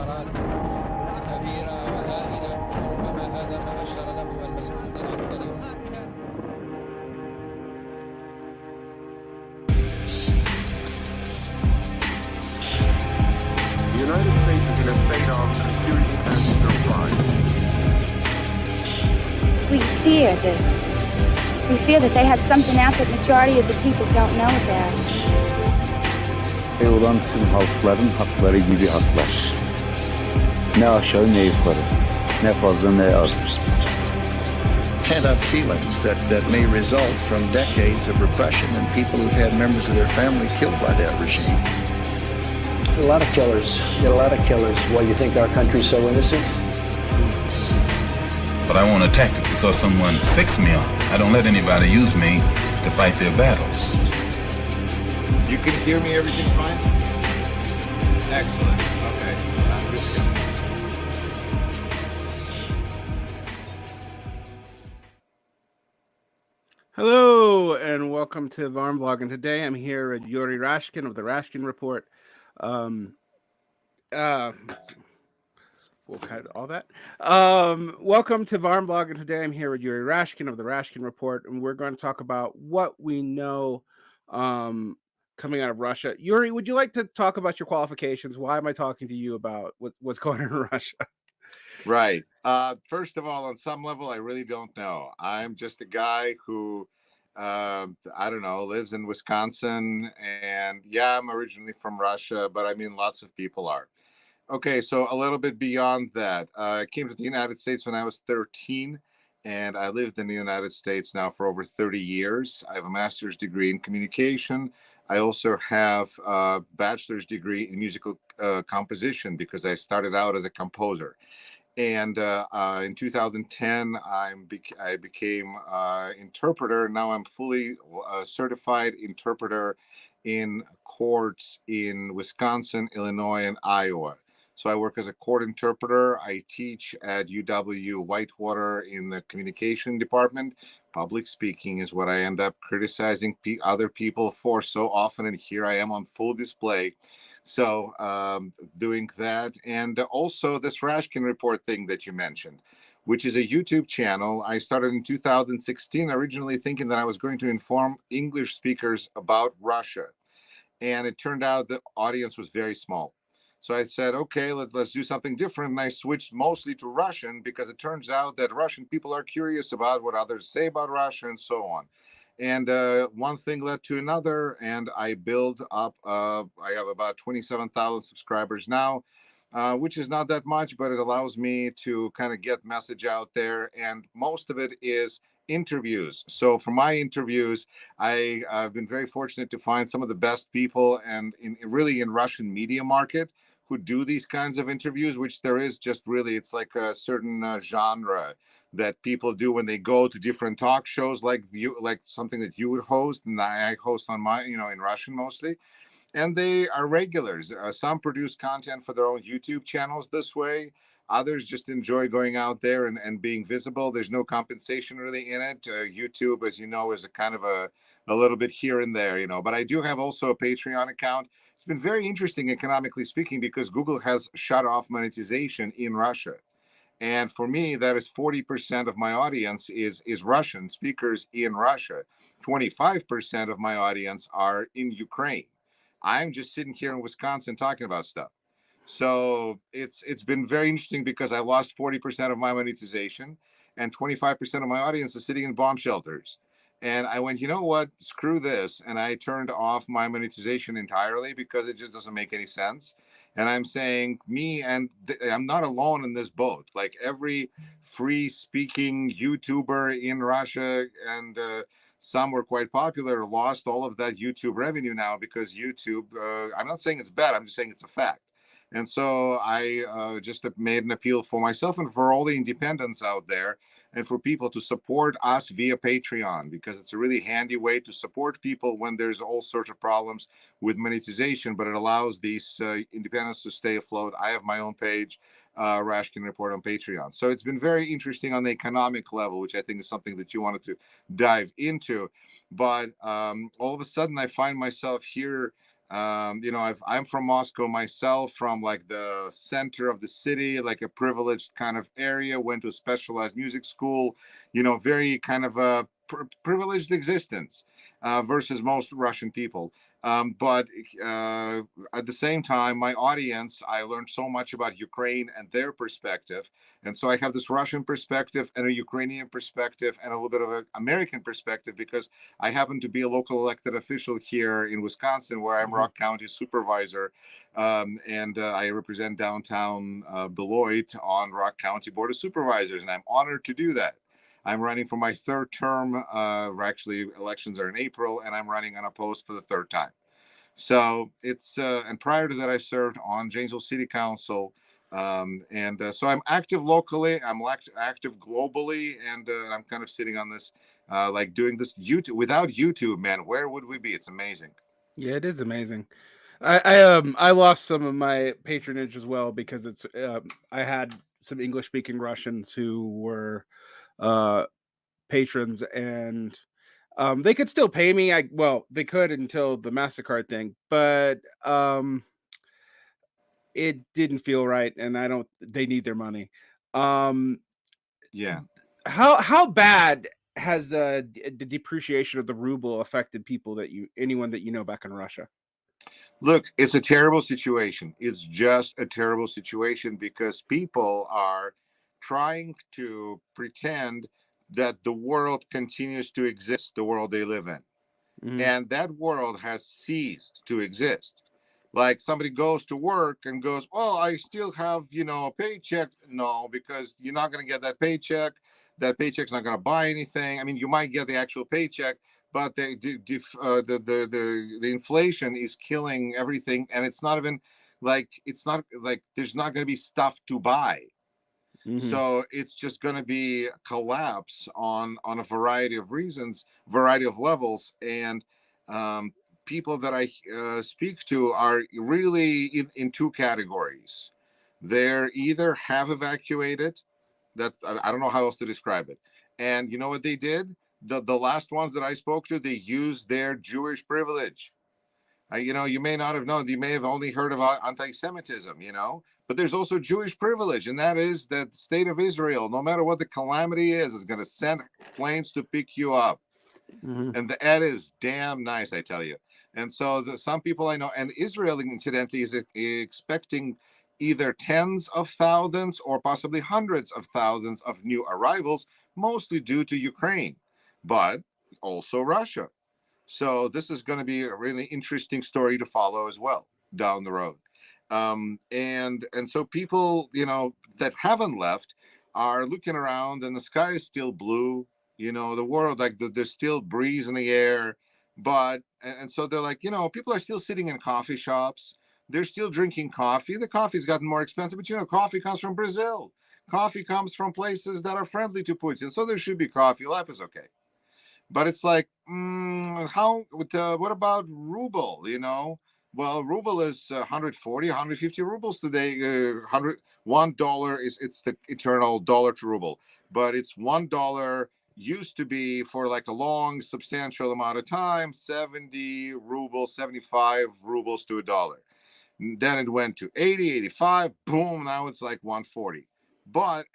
قرارات كبيرة وهائلة، وربما هذا ما أشار له المسؤولون العسكريون. The United States is in a state of confusion and surprise. We fear this. We fear that they have something out that the majority of the people don't know about. Olan tüm halkların hakları gibi haklar. Ne aşağı ne yukarı, ne fazla ne az. Pent-up feelings that may result from decades of repression and people who've had members of their family killed by that regime. A lot of killers. Get a lot of killers. Why you think our country's so innocent? But I won't attack it because someone sicks me on. I don't let anybody use me to fight their battles. You can hear me, everything fine? Excellent. Okay. I'm just going. Hello and welcome to Varm Vlog, and today I'm here with Yuri Rashkin of the Rashkin Report. We'll cut all that. Welcome to Varm Vlog, and today I'm here with Yuri Rashkin of the Rashkin Report, and we're going to talk about what we know coming out of Russia. Yuri, would you like to talk about your qualifications? Why am I talking to you about what's going on in Russia? Right. First of all, on some level, I really don't know. I'm just a guy who, I don't know, lives in Wisconsin. And yeah, I'm originally from Russia, but I mean, lots of people are. Okay, so a little bit beyond that. I came to the United States when I was 13, and I lived in the United States now for over 30 years. I have a master's degree in communication. I also have a bachelor's degree in musical composition because I started out as a composer. And in 2010, I became interpreter. Now I'm fully certified interpreter in courts in Wisconsin, Illinois, and Iowa. So I work as a court interpreter. I teach at UW Whitewater in the communication department. Public speaking is what I end up criticizing other people for so often, and here I am on full display. So doing that, and also this Rashkin Report thing that you mentioned, which is a YouTube channel I started in 2016, originally thinking that I was going to inform English speakers about Russia. And it turned out the audience was very small. So I said, okay, let's do something different. And I switched mostly to Russian because it turns out that Russian people are curious about what others say about Russia and so on. And one thing led to another, and I build up, I have about 27,000 subscribers now, which is not that much, but it allows me to kind of get message out there. And most of it is interviews. So for my interviews, I've been very fortunate to find some of the best people and really in Russian media market who do these kinds of interviews, which there is just really, it's like a certain genre that people do when they go to different talk shows, like something that you would host and I host on my, in Russian mostly. And they are regulars. Some produce content for their own YouTube channels this way. Others just enjoy going out there and being visible. There's no compensation really in it. YouTube, as you know, is a kind of a little bit here and there, but I do have also a Patreon account. It's been very interesting economically speaking because Google has shut off monetization in Russia. And for me, that is 40% of my audience is Russian speakers in Russia. 25% of my audience are in Ukraine. I'm just sitting here in Wisconsin talking about stuff. So it's been very interesting because I lost 40% of my monetization and 25% of my audience is sitting in bomb shelters. And I went, you know what, screw this. And I turned off my monetization entirely because it just doesn't make any sense. And I'm saying I'm not alone in this boat. Like every free speaking YouTuber in Russia and some were quite popular, lost all of that YouTube revenue now because YouTube, I'm not saying it's bad, I'm just saying it's a fact. And so I just made an appeal for myself and for all the independents out there and for people to support us via Patreon, because it's a really handy way to support people when there's all sorts of problems with monetization, but it allows these independents to stay afloat. I have my own page, Rashkin Report on Patreon. So it's been very interesting on the economic level, which I think is something that you wanted to dive into. But all of a sudden, I find myself here I'm from Moscow myself, from like the center of the city, like a privileged kind of area. Went to a specialized music school, very kind of a privileged existence versus most Russian people. But at the same time, my audience, I learned so much about Ukraine and their perspective. And so I have this Russian perspective and a Ukrainian perspective and a little bit of an American perspective, because I happen to be a local elected official here in Wisconsin, where I'm Rock County supervisor, and I represent downtown Beloit on Rock County Board of Supervisors, and I'm honored to do that. I'm running for my third term. Actually, elections are in April, and I'm running unopposed for the third time. So it's and prior to that, I served on Janesville City Council, and so I'm active locally. I'm active globally, and I'm kind of sitting on this, like doing this YouTube. Without YouTube, man, where would we be? It's amazing. Yeah, it is amazing. I lost some of my patronage as well because I had some English speaking Russians who were uh patrons, and they could still pay me. They could until the MasterCard thing, but it didn't feel right, and I don't they need their money. Um Yeah. how bad has the depreciation of the ruble affected anyone that you know back in Russia? Look, it's a terrible situation. It's just a terrible situation because people are trying to pretend that the world continues to exist, the world they live in. Mhm. And that world has ceased to exist. Like somebody goes to work and goes, well, I still have, a paycheck. No, because you're not going to get that paycheck. That paycheck's not going to buy anything. I mean, you might get the actual paycheck, but the inflation is killing everything, and it's not even like there's not going to be stuff to buy. Mhm. So it's just going to be collapse on a variety of reasons, variety of levels, and um, people that I speak to are really in two categories. They're either have evacuated, that I don't know how else to describe it, and you know what they did. The last ones that I spoke to, they used their Jewish privilege. You may not have known, you may have only heard of anti-Semitism, but there's also Jewish privilege, and that is that the state of Israel, no matter what the calamity is going to send planes to pick you up. Mhm. And that is damn nice, I tell you. And so some people I know, and Israel, incidentally, is expecting either tens of thousands or possibly hundreds of thousands of new arrivals, mostly due to Ukraine, but also Russia. So this is going to be a really interesting story to follow as well down the road. And so people, that haven't left are looking around, and the sky is still blue. The world, like there's still breeze in the air, but and so they're like, people are still sitting in coffee shops. They're still drinking coffee. The coffee's gotten more expensive, but coffee comes from Brazil. Coffee comes from places that are friendly to Putin, so there should be coffee. Life is okay. But it's like, what about ruble? Well, ruble is 140, 150 rubles today. $1 it's the eternal dollar to ruble, but it's $1 used to be for like a long, substantial amount of time, 70 rubles, 75 rubles to a dollar. Then it went to 80, 85, boom, now it's like 140.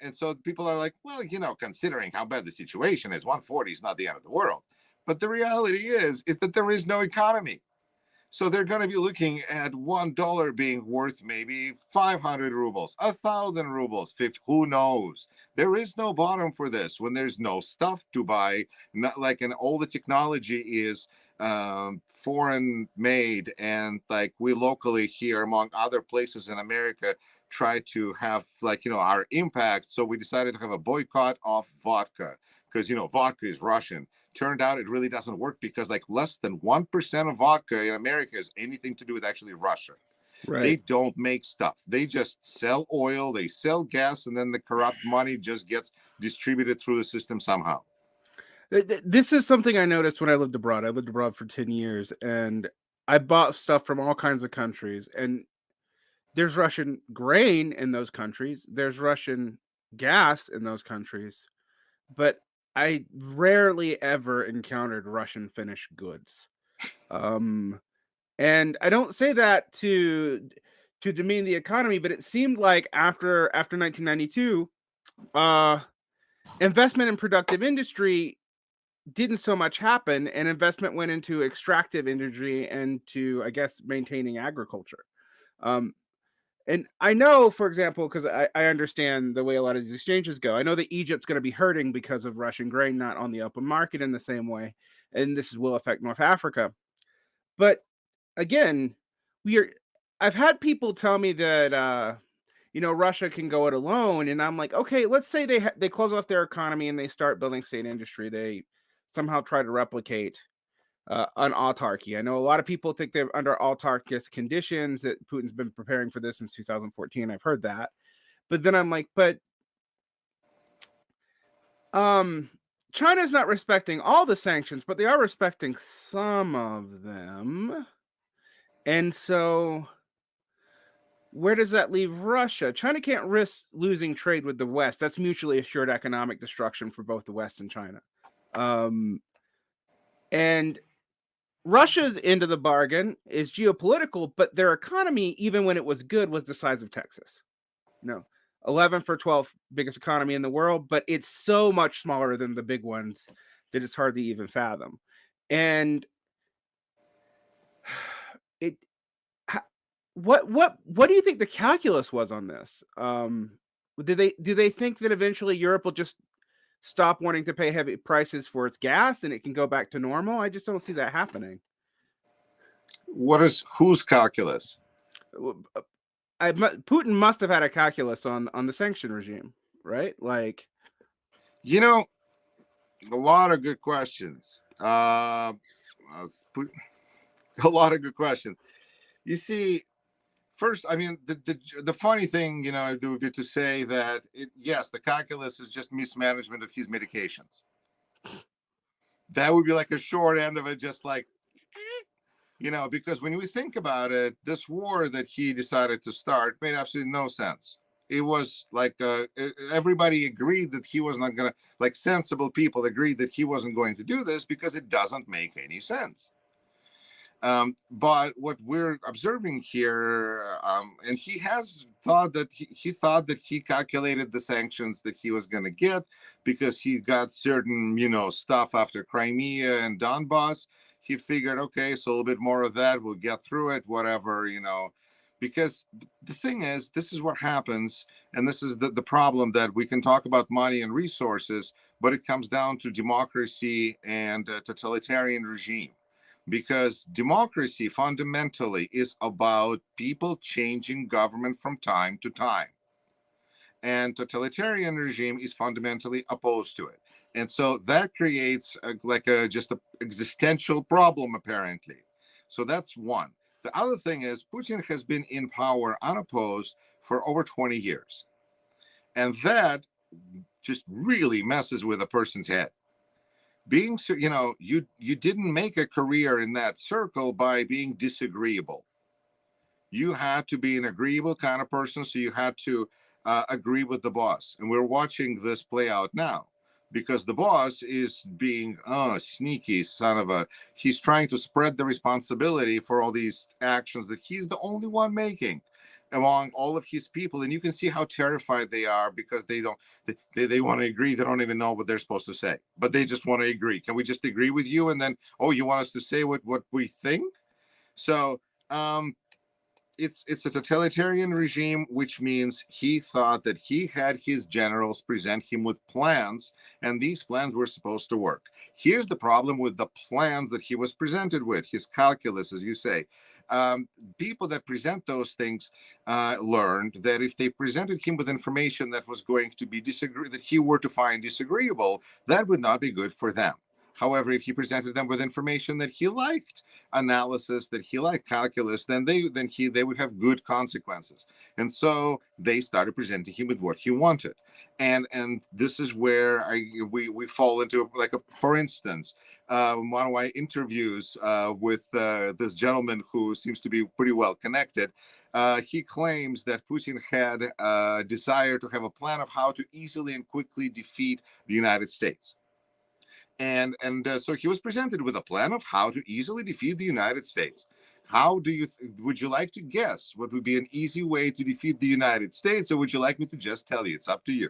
And so people are like, well, considering how bad the situation is, 140 is not the end of the world. But the reality is that there is no economy. So they're going to be looking at $1 being worth maybe 500 rubles, 1,000 rubles, 50, who knows? There is no bottom for this when there's no stuff to buy. Not like, and all the technology is foreign made, and like we locally here, among other places in America, try to have like our impact. So we decided to have a boycott of vodka because vodka is Russian. Turned out it really doesn't work because like less than 1% of vodka in America has anything to do with actually Russia. They Right. don't make stuff. They just sell oil, they sell gas, and then the corrupt money just gets distributed through the system somehow. This is something I noticed when I lived abroad. I lived abroad for 10 years, and I bought stuff from all kinds of countries, and there's Russian grain in those countries. There's Russian gas in those countries, but I rarely ever encountered Russian finished goods. Um, And I don't say that to demean the economy, but it seemed like after 1992, investment in productive industry didn't so much happen, and investment went into extractive industry and to, I guess, maintaining agriculture. Um, and I know, for example, because I understand the way a lot of these exchanges go, I know that Egypt's going to be hurting because of Russian grain not on the open market in the same way, and this will affect North Africa. But again, we are. I've had people tell me that Russia can go it alone, and I'm like, okay, let's say they close off their economy and they start building state industry. They somehow try to replicate an autarky. I know a lot of people think they're under autarkist conditions, that Putin's been preparing for this since 2014. I've heard that. But then I'm like, but China's not respecting all the sanctions, but they are respecting some of them. And so where does that leave Russia? China can't risk losing trade with the West. That's mutually assured economic destruction for both the West and China. And Russia's end of the bargain is geopolitical, but their economy, even when it was good, was the size of Texas. 11th or 12th biggest economy in the world, but it's so much smaller than the big ones that it's hard to even fathom. And what do you think the calculus was on this? Do they think that eventually Europe will just stop wanting to pay heavy prices for its gas and it can go back to normal? I just don't see that happening. Whose calculus? Putin must have had a calculus on the sanction regime, right? Like, a lot of good questions. A lot of good questions. You see, first, I mean, the funny thing, it would be to say that yes, the calculus is just mismanagement of his medications. That would be like a short end of it, just like, because when we think about it, this war that he decided to start made absolutely no sense. It was like everybody agreed that he was not going to, like sensible people agreed that he wasn't going to do this because it doesn't make any sense. But what we're observing here, and he has thought that he thought that he calculated the sanctions that he was going to get because he got certain, stuff after Crimea and Donbass. He figured, okay, so a little bit more of that, we'll get through it, whatever, because the thing is, this is what happens. And this is the problem, that we can talk about money and resources, but it comes down to democracy and totalitarian regime. Because democracy fundamentally is about people changing government from time to time. And totalitarian regime is fundamentally opposed to it. And so that creates just an existential problem, apparently. So that's one. The other thing is, Putin has been in power unopposed for over 20 years. And that just really messes with a person's head. You didn't make a career in that circle by being disagreeable. You had to be an agreeable kind of person, so you had to agree with the boss. And we're watching this play out now, because the boss is being sneaky son of a. He's trying to spread the responsibility for all these actions that he's the only one making among all of his people. And you can see how terrified they are, because they want to agree. They don't even know what they're supposed to say, but they just want to agree. Can we just agree with you? And then, you want us to say what we think? So it's a totalitarian regime, which means he thought that he had his generals present him with plans, and these plans were supposed to work. Here's the problem with the plans that he was presented with, his calculus, as you say. People that present those things learned that if they presented him with information that was going to be that he were to find disagreeable, that would not be good for them. However, if he presented them with information that he liked, analysis that he liked, calculus, then they would have good consequences. And so they started presenting him with what he wanted. And this is where we fall into, for instance, one of my interviews with this gentleman who seems to be pretty well connected. He claims that Putin had a desire to have a plan of how to easily and quickly defeat the United States. And so he was presented with a plan of how to easily defeat the United States. How do you would you like to guess what would be an easy way to defeat the United States, or would you like me to just tell you? It's up to you.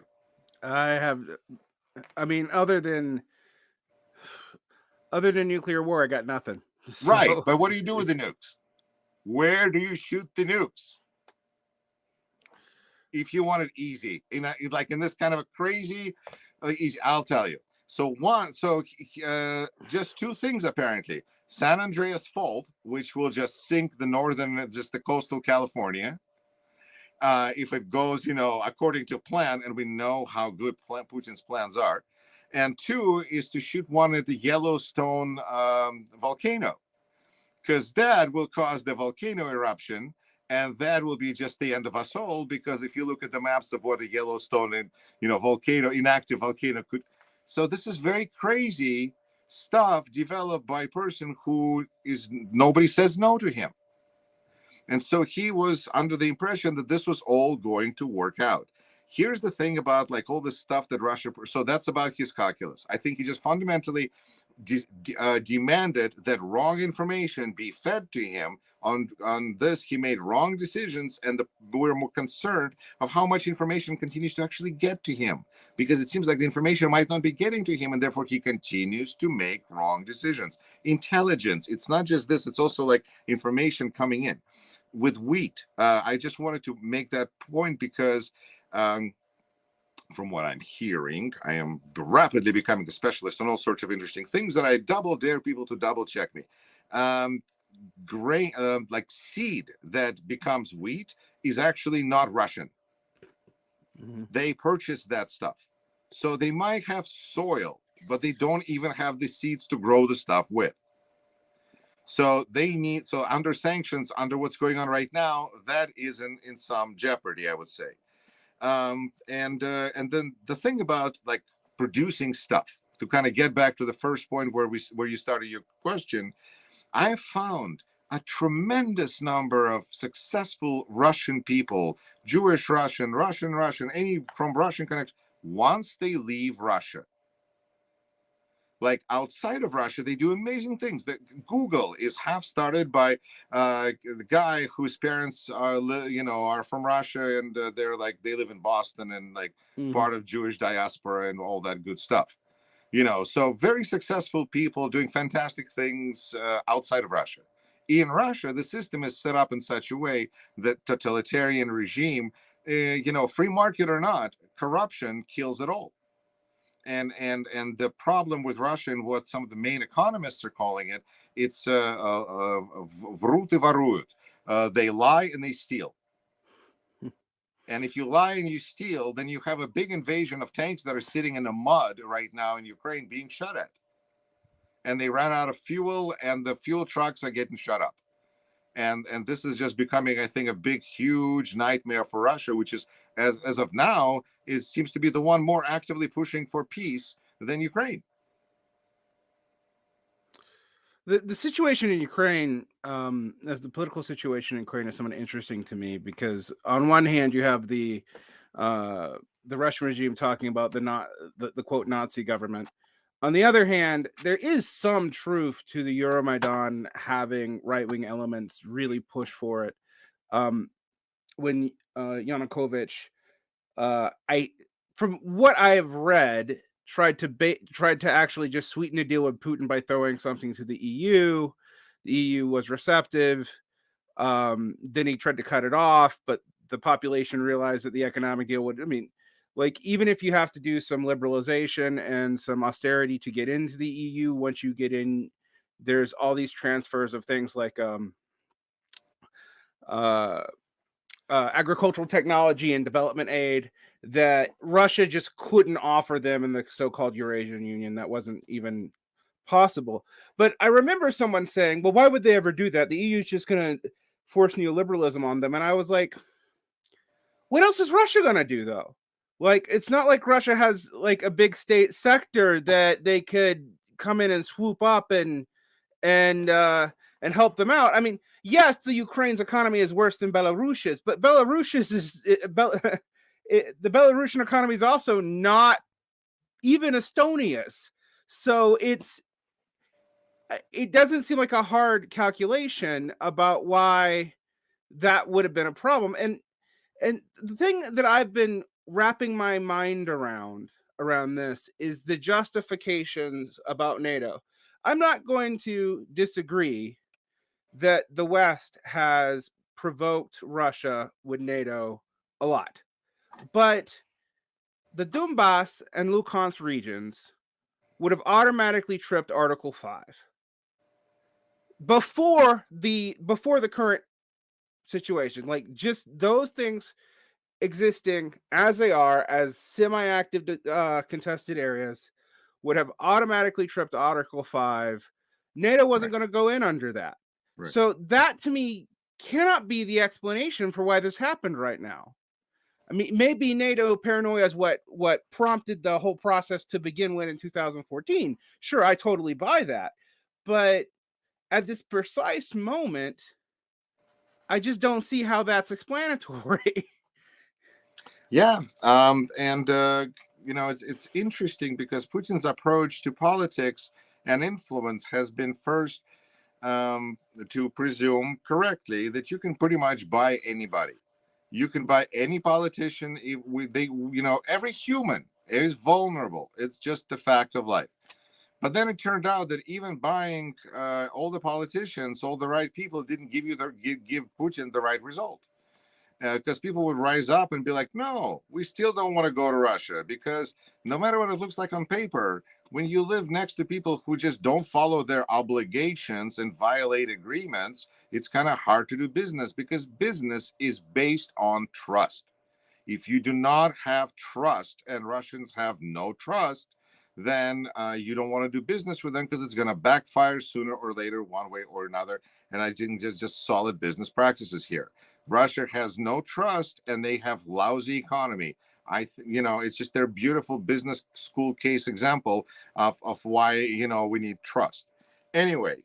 I mean, other than nuclear war, I got nothing. Right, So but what do you do with the nukes? Where do you shoot the nukes? If you want it easy, like in this kind of a crazy, easy, I'll tell you. So just two things apparently. San Andreas Fault, which will just sink just the coastal California, if it goes, according to plan, and we know how good Putin's plans are. And two is to shoot one at the Yellowstone volcano, because that will cause the volcano eruption, and that will be just the end of us all. Because if you look at the maps of what a Yellowstone and inactive volcano could, so this is very crazy stuff developed by a person who nobody says no to him. And so he was under the impression that this was all going to work out. Here's the thing about like all this stuff that Russia, so that's about his calculus. I think he just fundamentally demanded that wrong information be fed to him. On this, he made wrong decisions, and we're more concerned of how much information continues to actually get to him, because it seems like the information might not be getting to him, and therefore he continues to make wrong decisions. Intelligence, it's not just this, it's also like information coming in. With wheat, I just wanted to make that point because from what I'm hearing, I am rapidly becoming a specialist on all sorts of interesting things that I dare people to double check me. Grain, like seed that becomes wheat, is actually not Russian. Mm-hmm. They purchase that stuff. So they might have soil, but they don't even have the seeds to grow the stuff with. So under sanctions, under what's going on right now, that is in some jeopardy, I would say. And then the thing about like producing stuff, to kind of get back to the first point where you started your question, I found a tremendous number of successful Russian people, Jewish Russian, any from Russian connection, once they leave Russia. Like outside of Russia, they do amazing things. Google is half started by the guy whose parents are from Russia, and they live in Boston and part of Jewish diaspora and all that good stuff. So very successful people doing fantastic things outside of Russia. In Russia, the system is set up in such a way that totalitarian regime, free market or not, corruption kills it all. And the problem with Russia, and what some of the main economists are calling it, it's vrut y varuyut. They lie and they steal. And if you lie and you steal, then you have a big invasion of tanks that are sitting in the mud right now in Ukraine being shot at. And they ran out of fuel, and the fuel trucks are getting shut up. And this is just becoming, I think, a big, huge nightmare for Russia, which is, as of now, seems to be the one more actively pushing for peace than Ukraine. The situation in Ukraine, as the political situation in Ukraine, is somewhat interesting to me, because on one hand you have the Russian regime talking about the quote Nazi government. On the other hand, there is some truth to the Euromaidan having right-wing elements really push for it. When Yanukovych, from what I have read, tried to actually just sweeten the deal with Putin by throwing something to the EU. The EU was receptive. Then he tried to cut it off, but the population realized that the economic deal would, even if you have to do some liberalization and some austerity to get into the EU, once you get in, there's all these transfers of things like agricultural technology and development aid that Russia just couldn't offer them in the so-called Eurasian Union. That wasn't even possible. But I remember someone saying, well, why would they ever do that? The EU is just going to force neoliberalism on them. And I was like, what else is Russia going to do, though? It's not like Russia has a big state sector that they could come in and swoop up and help them out. Yes, the Ukraine's economy is worse than Belarus's, but Belarus's the Belarusian economy is also not even Estonia's. So it doesn't seem like a hard calculation about why that would have been a problem. And the thing that I've been wrapping my mind around this is the justifications about NATO. I'm not going to disagree that the West has provoked Russia with NATO a lot. But the Donbass and Luhansk regions would have automatically tripped Article 5 before the current situation. Like, just those things existing as they are, as semi-active contested areas, would have automatically tripped Article 5. NATO wasn't going to go in under that. Right. So that, to me, cannot be the explanation for why this happened right now. I mean, maybe NATO paranoia is what prompted the whole process to begin with in 2014. Sure, I totally buy that. But at this precise moment, I just don't see how that's explanatory. Yeah, and it's interesting because Putin's approach to politics and influence has been first to presume correctly that you can pretty much buy anybody. You can buy any politician. Every human is vulnerable. It's just the fact of life. But then it turned out that even buying all the politicians, all the right people, didn't give Putin the right result. Because people would rise up and be like, no, we still don't want to go to Russia, because no matter what it looks like on paper, when you live next to people who just don't follow their obligations and violate agreements, it's kind of hard to do business, because business is based on trust. If you do not have trust, and Russians have no trust, then you don't want to do business with them, because it's going to backfire sooner or later, one way or another. And I think there's just solid business practices here. Russia has no trust, and they have lousy economy. It's just their beautiful business school case example of why we need trust. Anyway,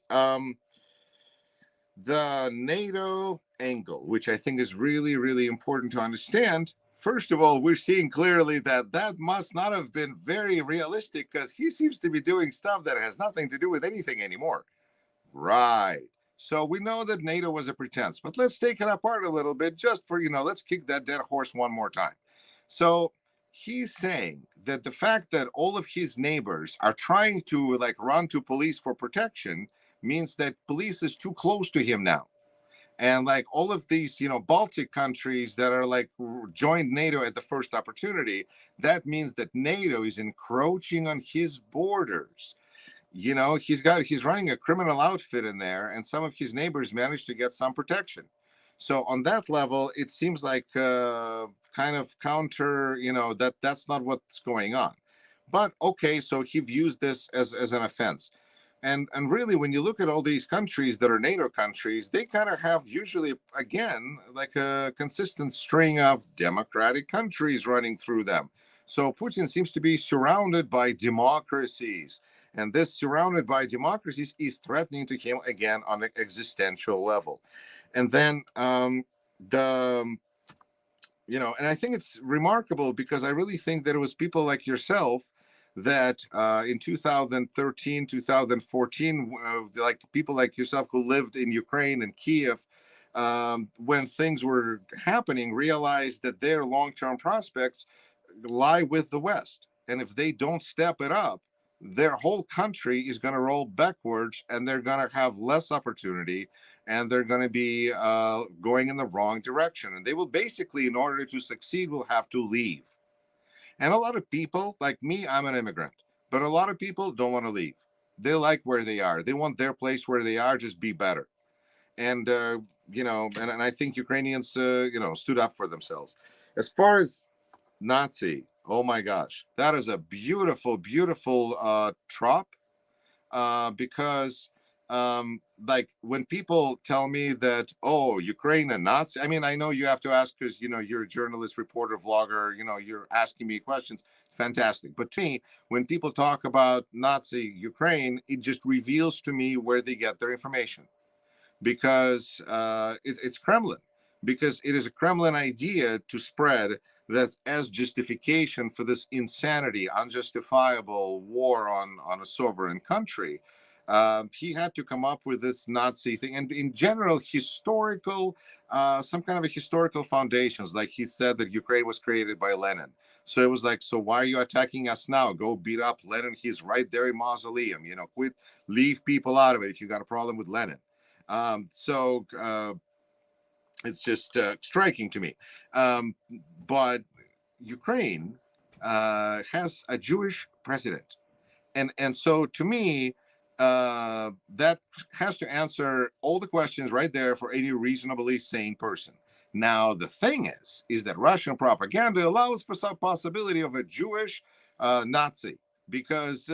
the NATO angle, which I think is really, really important to understand. First of all, we're seeing clearly that must not have been very realistic, because he seems to be doing stuff that has nothing to do with anything anymore. Right. So we know that NATO was a pretense, but let's take it apart a little bit, just for, let's kick that dead horse one more time. So he's saying that the fact that all of his neighbors are trying to run to police for protection means that police is too close to him now. And all of these, Baltic countries that are joined NATO at the first opportunity, that means that NATO is encroaching on his borders. He's running a criminal outfit in there, and some of his neighbors managed to get some protection. So on that level, it seems like kind of counter, that's not what's going on. But okay, so he views this as an offense. And really, when you look at all these countries that are NATO countries, they kind of have usually, again, like a consistent string of democratic countries running through them. So Putin seems to be surrounded by democracies. And this surrounded by democracies is threatening to him again on an existential level. And then and I think it's remarkable, because I really think that it was people like yourself that in 2013, 2014, people like yourself who lived in Ukraine and Kiev, when things were happening, realized that their long-term prospects lie with the West. And if they don't step it up, their whole country is going to roll backwards, and they're going to have less opportunity, and they're going to be going in the wrong direction. And they will basically, in order to succeed, will have to leave. And a lot of people, like me, I'm an immigrant, but a lot of people don't want to leave. They like where they are. They want their place where they are, just be better. And, and I think Ukrainians, stood up for themselves. As far as Nazi, oh my gosh, that is a beautiful, beautiful trop, because when people tell me that, oh, Ukraine and Nazi, I mean, I know you have to ask, because you're a journalist, reporter, vlogger, you're asking me questions. Fantastic. But to me, when people talk about Nazi Ukraine, it just reveals to me where they get their information, because it's Kremlin, because it is a Kremlin idea to spread that as justification for this insanity, unjustifiable war on a sovereign country. He had to come up with this Nazi thing, and in general, historical, some kind of a historical foundations. Like he said that Ukraine was created by Lenin. So it was like, so why are you attacking us now? Go beat up Lenin. He's right there in mausoleum. Quit, leave people out of it if you got a problem with Lenin. It's just striking to me. But Ukraine has a Jewish president, and so to me, that has to answer all the questions right there for any reasonably sane person. Now the thing is that Russian propaganda allows for some possibility of a Jewish Nazi, because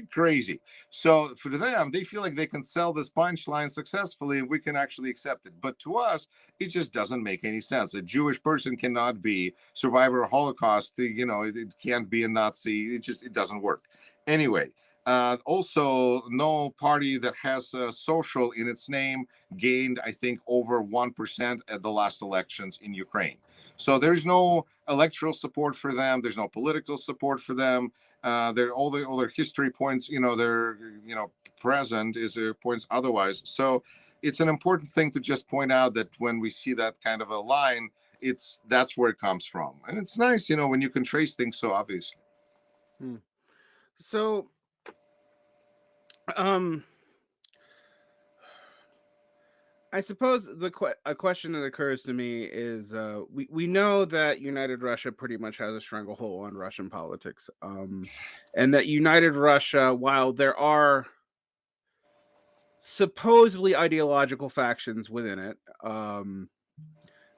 crazy. So for them, they feel like they can sell this punchline successfully, and we can actually accept it. But to us, it just doesn't make any sense. A Jewish person cannot be survivor of Holocaust. It can't be a Nazi. It doesn't work. Anyway, also, no party that has social in its name gained, I think, over 1% at the last elections in Ukraine. So there's no electoral support for them. There's no political support for them. All their history points, they're present is points otherwise. So it's an important thing to just point out that when we see that kind of a line, that's where it comes from, and it's nice, when you can trace things so obviously. So, I suppose a question that occurs to me is we know that United Russia pretty much has a stranglehold on Russian politics, and that United Russia, while there are supposedly ideological factions within it, the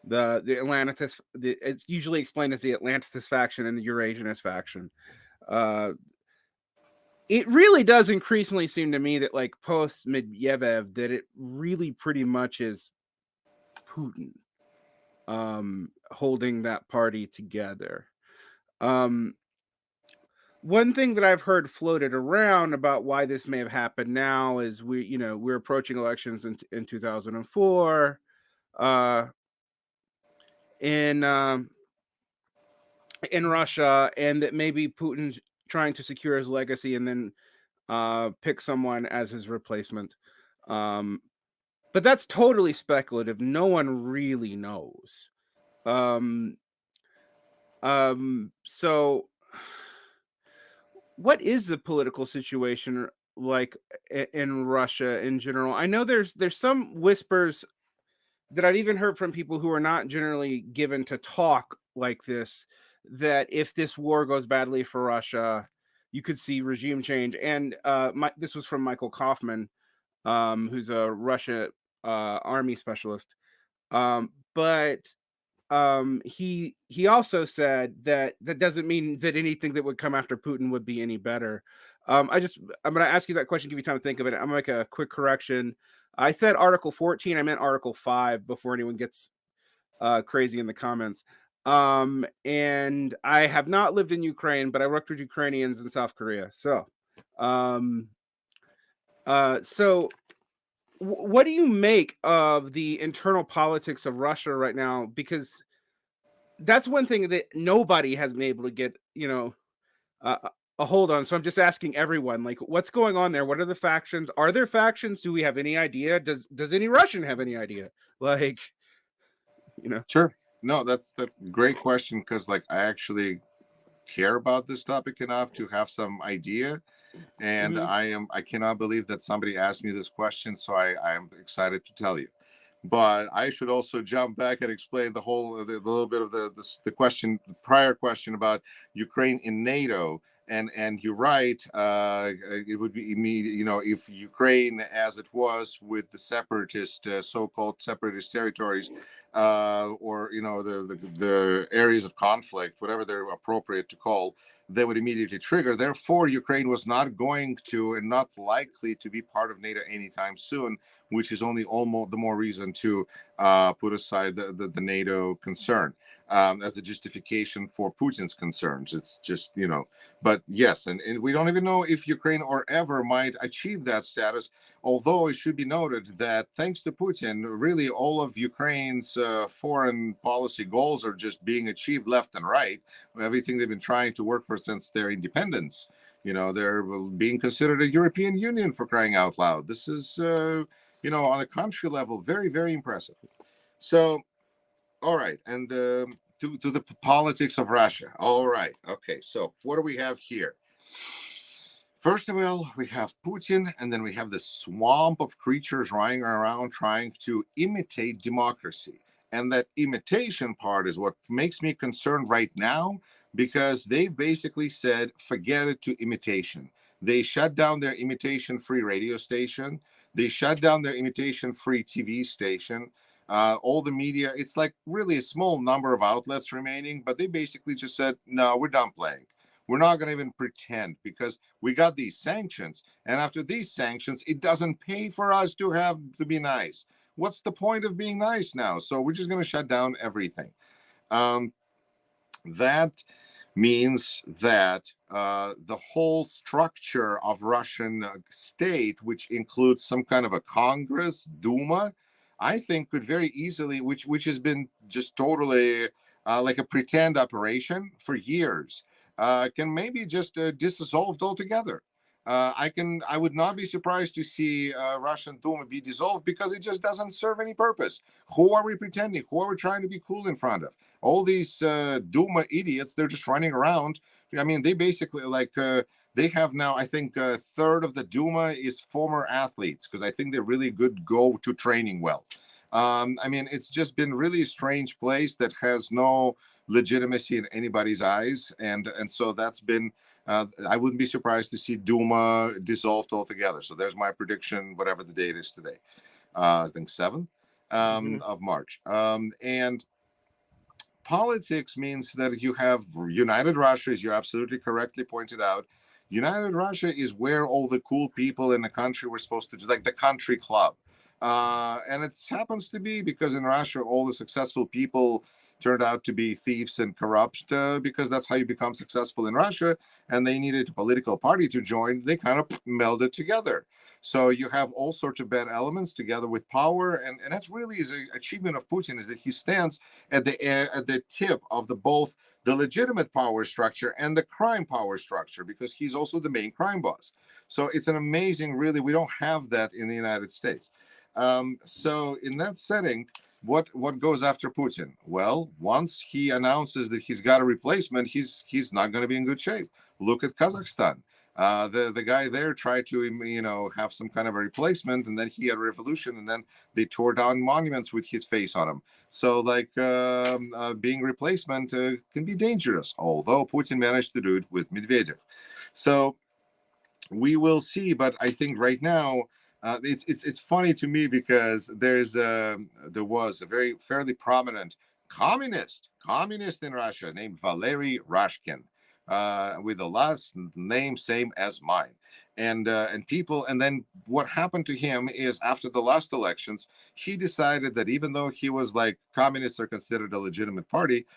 Atlanticist, it's usually explained as the Atlanticist faction and the Eurasianist faction. It really does increasingly seem to me that, like, post Medvedev, that it really pretty much is Putin holding that party together. One thing that I've heard floated around about why this may have happened now is we're approaching elections in 2004 in Russia, and that maybe Putin's trying to secure his legacy and then pick someone as his replacement. But that's totally speculative. No one really knows. So what is the political situation like in Russia in general? I know there's some whispers that I've even heard from people who are not generally given to talk like this, that if this war goes badly for Russia, you could see regime change. And this was from Michael Kaufman, who's a Russia army specialist. But he also said that doesn't mean that anything that would come after Putin would be any better. I'm going to ask you that question, give you time to think of it. I'm going to make a quick correction. I said Article 14. I meant Article 5 before anyone gets crazy in the comments. And I have not lived in Ukraine, but I worked with Ukrainians in South Korea. So, what do you make of the internal politics of Russia right now? Because that's one thing that nobody has been able to get, a hold on. So I'm just asking everyone, like, what's going on there? What are the factions? Are there factions? Do we have any idea? Does any Russian have any idea? Like, Sure. No, that's a great question, because I actually care about this topic enough to have some idea, and I cannot believe that somebody asked me this question, so I am excited to tell you. But I should also jump back and explain the little bit of the question, the prior question about Ukraine in NATO. And you're right. It would be immediate, if Ukraine, as it was with the separatist, so-called separatist territories, or the areas of conflict, whatever they're appropriate to call, they would immediately trigger. Therefore, Ukraine was not going to and not likely to be part of NATO anytime soon, which is only almost the more reason to put aside the NATO concern as a justification for Putin's concerns. It's just, but yes, and we don't even know if Ukraine or ever might achieve that status, although it should be noted that thanks to Putin, really all of Ukraine's foreign policy goals are just being achieved left and right. Everything they've been trying to work for since their independence. They're being considered a European Union, for crying out loud. This is, on a country level, very, very impressive. So, all right. And to the politics of Russia. All right. Okay. So what do we have here? First of all, we have Putin, and then we have the swamp of creatures running around trying to imitate democracy. And that imitation part is what makes me concerned right now, because they've basically said, forget it to imitation. They shut down their imitation-free radio station. They shut down their imitation-free TV station. All the media, it's like really a small number of outlets remaining, but they basically just said, no, we're done playing. We're not going to even pretend, because we got these sanctions. And after these sanctions, it doesn't pay for us to be nice. What's the point of being nice now? So we're just going to shut down everything. That means that the whole structure of Russian state, which includes some kind of a Congress, Duma, I think could very easily, which has been just totally like a pretend operation for years, can maybe just dissolved altogether. I would not be surprised to see Russian Duma be dissolved, because it just doesn't serve any purpose. Who are we pretending? Who are we trying to be cool in front of? All these Duma idiots, they're just running around. I mean, they basically they have now, I think, a third of the Duma is former athletes, because I think they're really good, go to training well. I mean, it's just been really a strange place that has no legitimacy in anybody's eyes, and so that's been. I wouldn't be surprised to see Duma dissolved altogether. So there's my prediction, whatever the date is today. I think 7th of March. And politics means that you have United Russia, as you absolutely correctly pointed out. United Russia is where all the cool people in the country were supposed to do, like the country club. And it happens to be because in Russia, all the successful people turned out to be thieves and corrupt, because that's how you become successful in Russia. And they needed a political party to join. They kind of melded together. So you have all sorts of bad elements together with power. And that's really is an achievement of Putin, is that he stands at the tip of both the legitimate power structure and the crime power structure, because he's also the main crime boss. So it's an amazing, really, we don't have that in the United States. So in that setting, what goes after Putin? Well, once he announces that he's got a replacement, he's not going to be in good shape. Look at Kazakhstan. The guy there tried to have some kind of a replacement, and then he had a revolution, and then they tore down monuments with his face on them. So being replacement can be dangerous, although Putin managed to do it with Medvedev. So we will see, but I think right now it's funny to me, because there was a very fairly prominent communist in Russia named Valery Rashkin, with the last name same as mine, and then what happened to him is, after the last elections, he decided that even though he was like, communists are considered a legitimate party,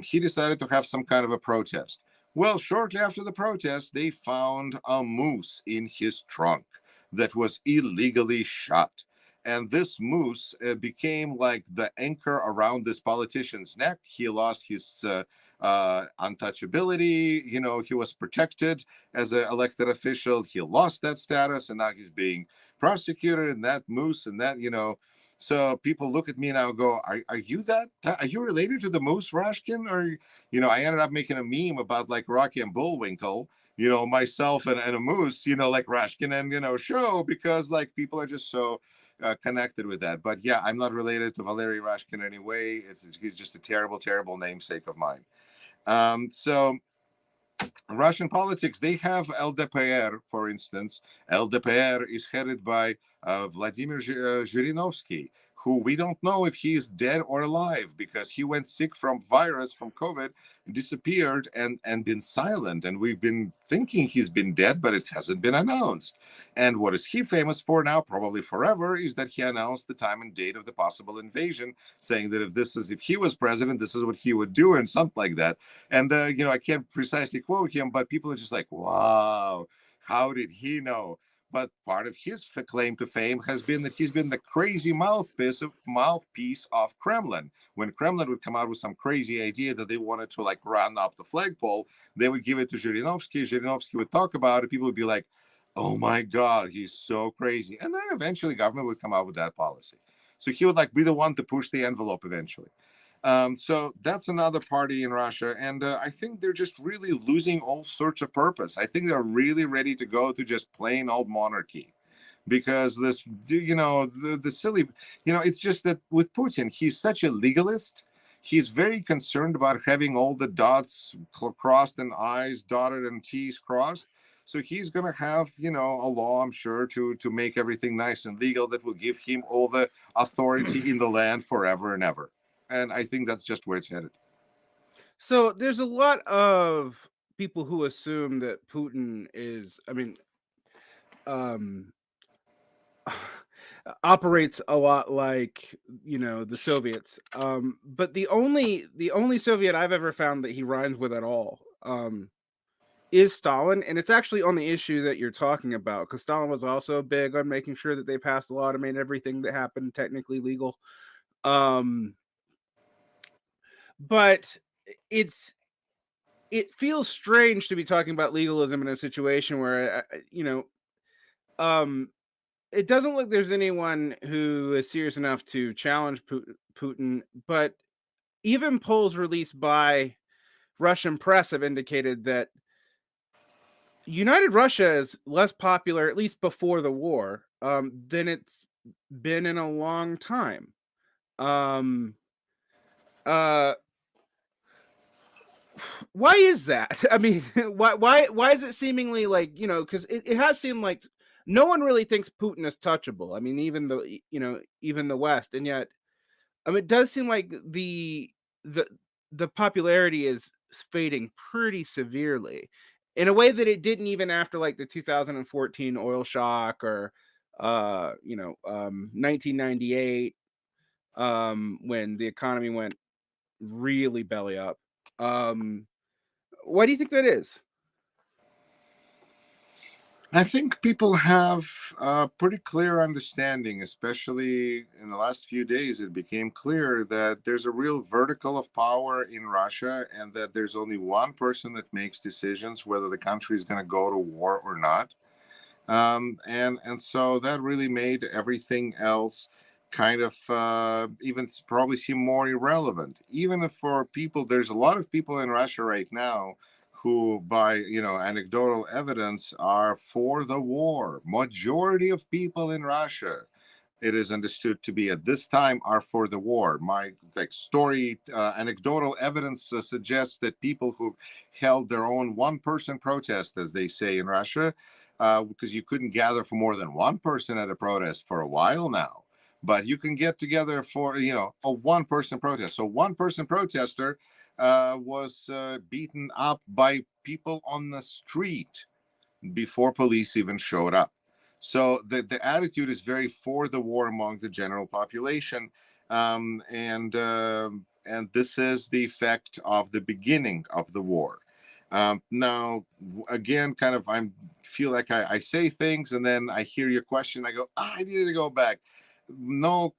he decided to have some kind of a protest. Well, shortly after the protest, they found a moose in his trunk that was illegally shot. And this moose became like the anchor around this politician's neck. He lost his untouchability. He was protected as an elected official. He lost that status, and now he's being prosecuted. And that moose, and that, so people look at me now and go, are you are you related to the moose, Rashkin? Or, I ended up making a meme about like Rocky and Bullwinkle, myself and a moose, like Rashkin and, show, because like people are just so connected with that. But yeah, I'm not related to Valery Rashkin anyway. He's just a terrible, terrible namesake of mine. So Russian politics, they have LDPR, for instance. LDPR is headed by Vladimir Zhirinovsky, who we don't know if he is dead or alive, because he went sick from COVID, disappeared and been silent. And we've been thinking he's been dead, but it hasn't been announced. And what is he famous for now, probably forever, is that he announced the time and date of the possible invasion, saying that if he was president, this is what he would do, and something like that. And, I can't precisely quote him, but people are just like, wow, how did he know? But part of his claim to fame has been that he's been the crazy mouthpiece of Kremlin. When Kremlin would come out with some crazy idea that they wanted to like run up the flagpole, they would give it to Zhirinovsky. Zhirinovsky would talk about it. People would be like, "Oh my God, he's so crazy." And then eventually government would come out with that policy. So he would like be the one to push the envelope eventually. So that's another party in Russia. And I think they're just really losing all sorts of purpose. I think they're really ready to go to just plain old monarchy. Because this, the silly, it's just that with Putin, he's such a legalist. He's very concerned about having all the dots crossed and I's dotted and T's crossed. So he's going to have, a law, I'm sure, to make everything nice and legal that will give him all the authority in the land forever and ever. And I think that's just where it's headed. So there's a lot of people who assume that Putin is, um, operates a lot like the Soviets. But the only Soviet I've ever found that he rhymes with at all is Stalin, and it's actually on the issue that you're talking about, because Stalin was also big on making sure that they passed a law to make everything that happened technically legal. But it feels strange to be talking about legalism in a situation where it doesn't look there's anyone who is serious enough to challenge Putin. But even polls released by Russian press have indicated that United Russia is less popular, at least before the war, than it's been in a long time. Um, uh, why is that? I mean, why is it seemingly like, because it has seemed like no one really thinks Putin is touchable. I mean, even the West, and yet, it does seem like the popularity is fading pretty severely in a way that it didn't even after like the 2014 oil shock or 1998 when the economy went really belly up. Why do you think that is? I think people have a pretty clear understanding, especially in the last few days. It became clear that there's a real vertical of power in Russia and that there's only one person that makes decisions whether the country is going to go to war or not. And so that really made everything else kind of even probably seem more irrelevant. Even if for people, there's a lot of people in Russia right now who, by anecdotal evidence, are for the war. Majority of people in Russia, it is understood to be at this time, are for the war. My anecdotal evidence suggests that people who held their own one-person protest, as they say in Russia, because you couldn't gather for more than one person at a protest for a while now, but you can get together for a one-person protest. So one-person protester was beaten up by people on the street before police even showed up. So the attitude is very for the war among the general population, and this is the effect of the beginning of the war. Now, again, kind of, I feel like I say things and then I hear your question. I go, I needed to go back. No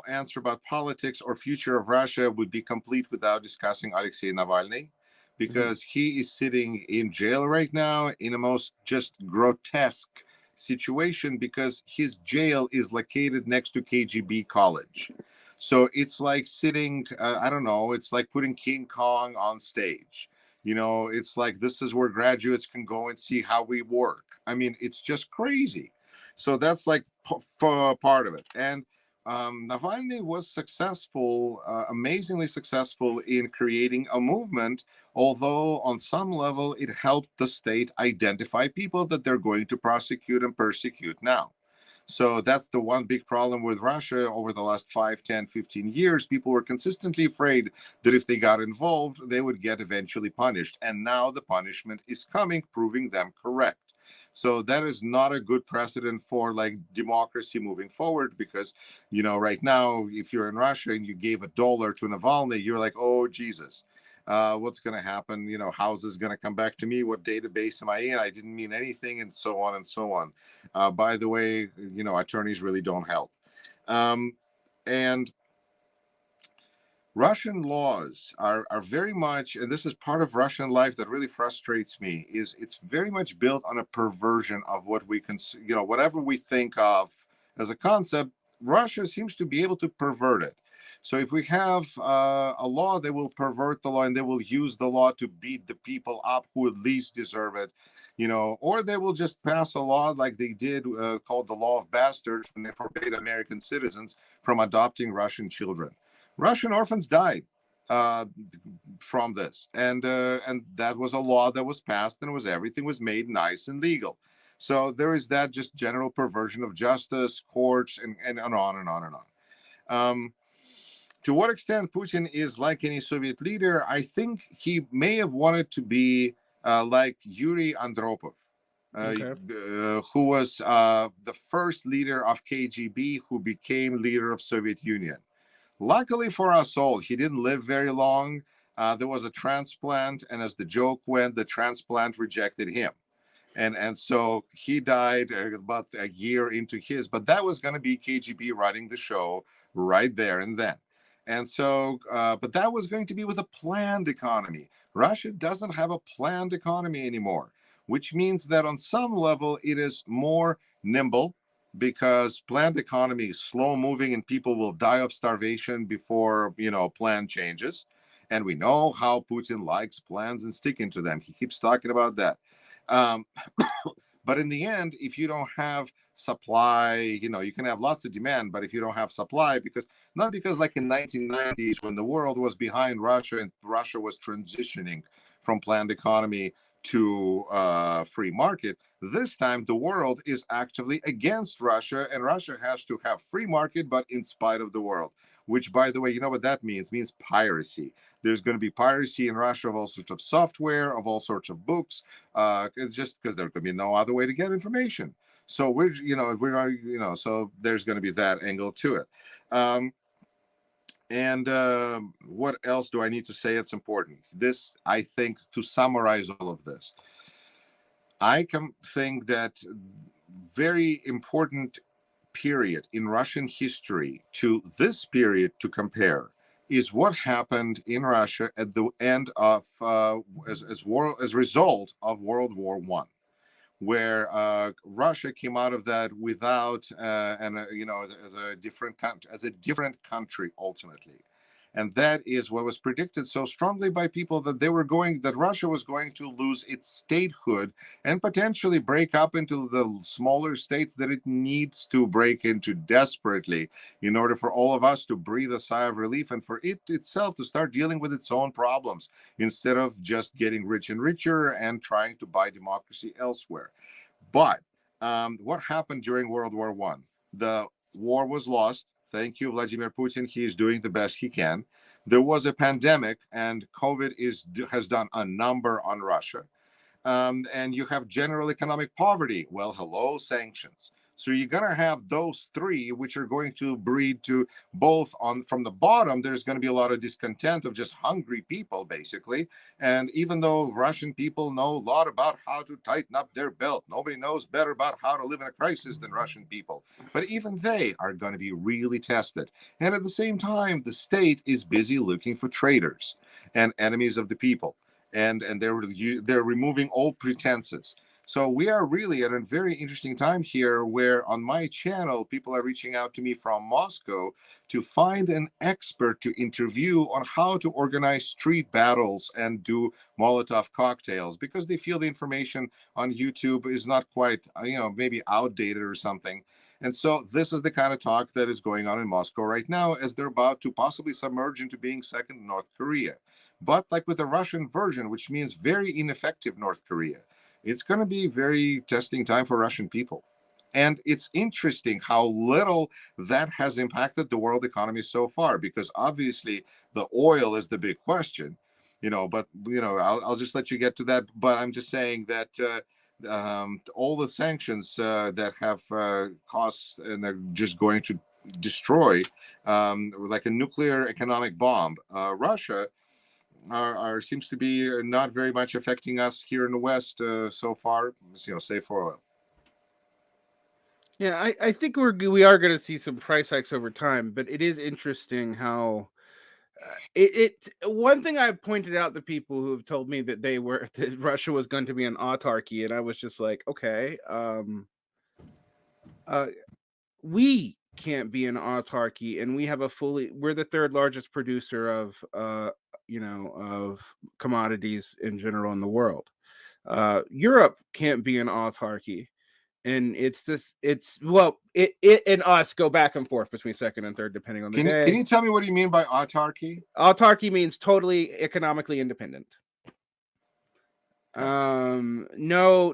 answer about politics or future of Russia would be complete without discussing Alexei Navalny, because he is sitting in jail right now in a most just grotesque situation, because his jail is located next to KGB college. So it's like sitting, I don't know, it's like putting King Kong on stage. It's like, this is where graduates can go and see how we work. I mean, it's just crazy. So that's like part of it. And Navalny was successful, amazingly successful in creating a movement, although on some level it helped the state identify people that they're going to prosecute and persecute now. So that's the one big problem with Russia over the last 5, 10, 15 years. People were consistently afraid that if they got involved, they would get eventually punished. And now the punishment is coming, proving them correct. So that is not a good precedent for like democracy moving forward, because, right now, if you're in Russia and you gave $1 to Navalny, you're like, oh, Jesus. What's going to happen? How's this going to come back to me? What database am I in? I didn't mean anything, and so on and so on. By the way, attorneys really don't help. And Russian laws are very much, and this is part of Russian life that really frustrates me, is it's very much built on a perversion of what we can, whatever we think of as a concept, Russia seems to be able to pervert it. So if we have a law, they will pervert the law and they will use the law to beat the people up who at least deserve it, or they will just pass a law like they did called the Law of Bastards when they forbade American citizens from adopting Russian children. Russian orphans died from this, and that was a law that was passed, and everything was made nice and legal. So there is that just general perversion of justice, courts, and on and on and on. To what extent Putin is like any Soviet leader, I think he may have wanted to be like Yuri Andropov, who was the first leader of KGB, who became leader of Soviet Union. Luckily for us all, he didn't live very long. There was a transplant, and as the joke went, the transplant rejected him. And so he died about a year into his, but that was going to be KGB running the show right there and then. And so, but that was going to be with a planned economy. Russia doesn't have a planned economy anymore, which means that on some level it is more nimble, because planned economy is slow moving and people will die of starvation before, plan changes. And we know how Putin likes plans and sticking to them. He keeps talking about that. But in the end, if you don't have supply, you can have lots of demand, but if you don't have supply, not because like in 1990s when the world was behind Russia and Russia was transitioning from planned economy to free market, this time the world is actively against Russia, and Russia has to have free market, but in spite of the world, which, by the way, you know what that means? It means piracy. There's going to be piracy in Russia of all sorts of software, of all sorts of books. It's just because there's going to be no other way to get information. So so there's going to be that angle to it. What else do I need to say? It's important. This, I think, to summarize all of this, I can think that very important period in Russian history to this period to compare is what happened in Russia at the end of as a result of World War I, where Russia came out of that without as a different country ultimately. And that is what was predicted so strongly by people, that Russia was going to lose its statehood and potentially break up into the smaller states that it needs to break into desperately in order for all of us to breathe a sigh of relief and for it itself to start dealing with its own problems instead of just getting rich and richer and trying to buy democracy elsewhere. But what happened during World War I? The war was lost. Thank you, Vladimir Putin. He is doing the best he can. There was a pandemic, and COVID has done a number on Russia. And you have general economic poverty. Well, hello, sanctions. So you're going to have those three, which are going to breed to both from the bottom. There's going to be a lot of discontent of just hungry people, basically. And even though Russian people know a lot about how to tighten up their belt, nobody knows better about how to live in a crisis than Russian people. But even they are going to be really tested. And at the same time, the state is busy looking for traitors and enemies of the people. And they're removing all pretenses. So we are really at a very interesting time here where on my channel, people are reaching out to me from Moscow to find an expert to interview on how to organize street battles and do Molotov cocktails, because they feel the information on YouTube is not quite, maybe outdated or something. And so this is the kind of talk that is going on in Moscow right now, as they're about to possibly submerge into being second North Korea. But like with the Russian version, which means very ineffective North Korea, it's going to be very testing time for Russian people. And it's interesting how little that has impacted the world economy so far, because obviously the oil is the big question, but, I'll just let you get to that. But I'm just saying that all the sanctions that have costs and are just going to destroy, like a nuclear economic bomb, Russia seems to be not very much affecting us here in the West so far. Save for oil. Yeah, I think we are going to see some price hikes over time, but it is interesting how one thing I pointed out to people who have told me that that Russia was going to be an autarky, and I was just like, okay, we can't be an autarky, and we're the third largest producer of of commodities in general in the world. Europe can't be an autarky, and it and us go back and forth between second and third depending on the day. Can you tell me what you mean by autarky? Autarky means totally economically independent. No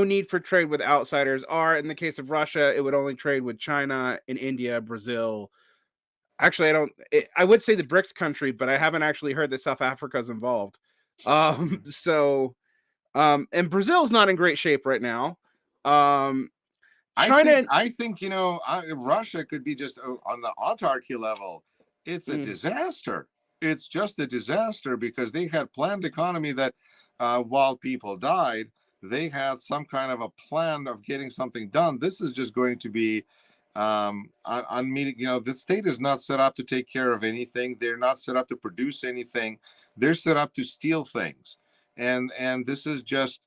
need for trade with outsiders. Or in the case of Russia, it would only trade with China and India, Brazil. Actually, I would say the BRICS country, but I haven't actually heard that South Africa's involved. And Brazil's not in great shape right now. China, I think Russia could be just on the autarky level. It's a disaster. It's just a disaster because they had planned economy that while people died, they had some kind of a plan of getting something done. This is just going to be on meeting. The state is not set up to take care of anything. They're not set up to produce anything. They're set up to steal things. And this is just,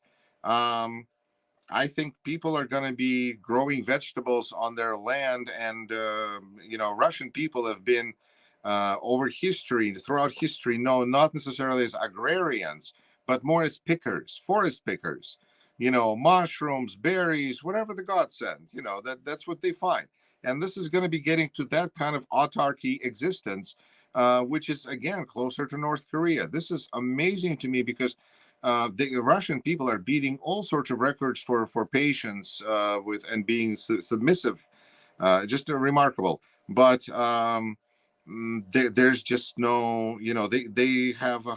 I think people are going to be growing vegetables on their land. And, Russian people have been throughout history, known not necessarily as agrarians, but more as pickers, forest pickers, mushrooms, berries, whatever the God send, that's what they find. And this is going to be getting to that kind of autarky existence, which is, again, closer to North Korea. This is amazing to me because the Russian people are beating all sorts of records for patience and being submissive, just remarkable. But there's just no, they have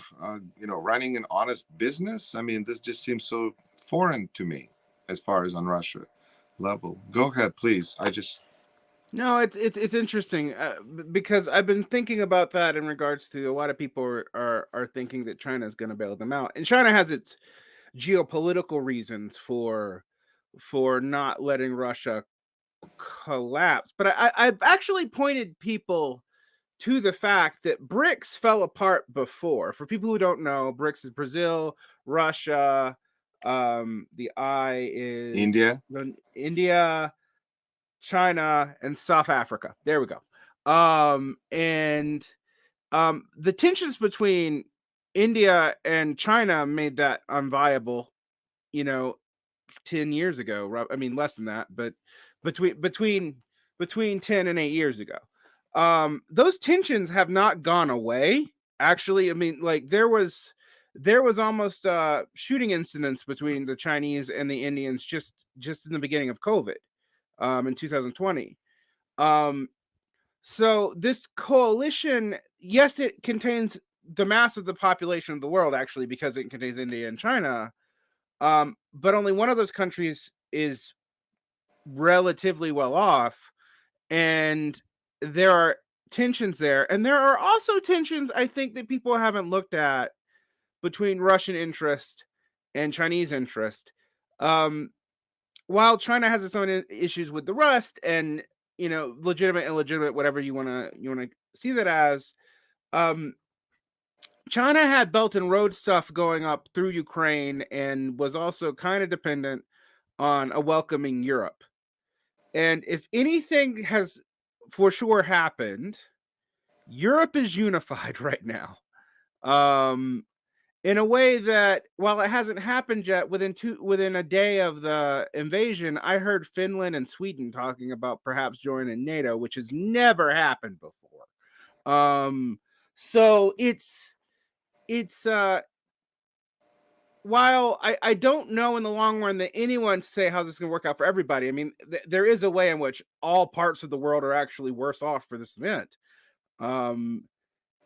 running an honest business. I mean, this just seems so foreign to me as far as on Russia level. Go ahead, please. No, it's interesting because I've been thinking about that in regards to a lot of people are thinking that China is going to bail them out, and China has its geopolitical reasons for not letting Russia collapse. But I've actually pointed people to the fact that BRICS fell apart before. For people who don't know, BRICS is Brazil, Russia, the I is India, China, and South Africa. There we go. And the tensions between India and China made that unviable, 10 years ago. I mean, less than that, but between 10 and 8 years ago. Those tensions have not gone away. Actually, I mean, like there was almost shooting incidents between the Chinese and the Indians just in the beginning of COVID. In 2020. So this coalition, yes, it contains the mass of the population of the world, actually, because it contains India and China. But only one of those countries is relatively well off, and there are tensions there. And there are also tensions, I think, that people haven't looked at between Russian interest and Chinese interest. While China has its own issues with the rest, and legitimate, illegitimate, whatever you want to see that as, China had Belt and Road stuff going up through Ukraine and was also kind of dependent on a welcoming Europe. And if anything has for sure happened, Europe is unified right now. In a way that, while it hasn't happened yet, within a day of the invasion, I heard Finland and Sweden talking about perhaps joining NATO, which has never happened before. So it's while I don't know in the long run that anyone say how's this going to work out for everybody. I mean, there is a way in which all parts of the world are actually worse off for this event.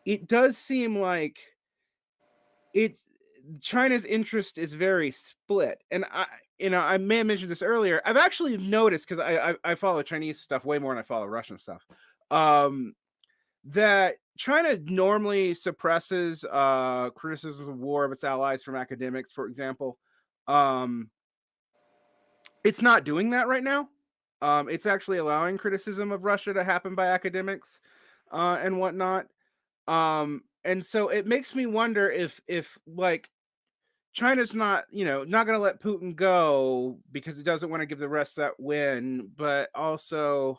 It does seem like China's interest is very split, and I may have mentioned this earlier. I've actually noticed, because I follow Chinese stuff way more than I follow Russian stuff, that China normally suppresses criticisms of war of its allies from academics, for example. Um, it's not doing that right now. It's actually allowing criticism of Russia to happen by academics and whatnot. And so it makes me wonder if like China's not, not going to let Putin go because it doesn't want to give the rest that win, but also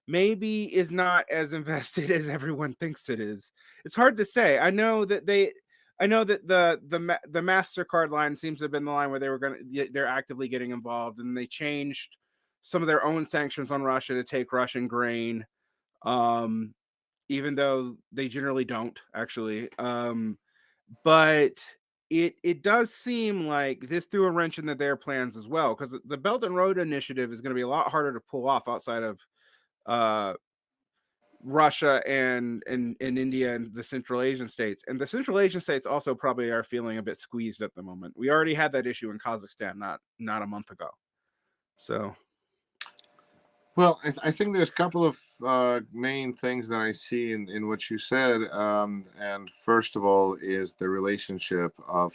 maybe is not as invested as everyone thinks it is. It's hard to say. I know that the Mastercard line seems to have been the line where they're actively getting involved, and they changed some of their own sanctions on Russia to take Russian grain, um, even though they generally don't actually. But it does seem like this threw a wrench into their plans as well, because the Belt and Road Initiative is going to be a lot harder to pull off outside of uh, Russia and India and the Central Asian states. And the Central Asian states also probably are feeling a bit squeezed at the moment. We already had that issue in Kazakhstan not a month ago. So, Well, I think there's a couple of main things that I see in what you said. And first of all is the relationship of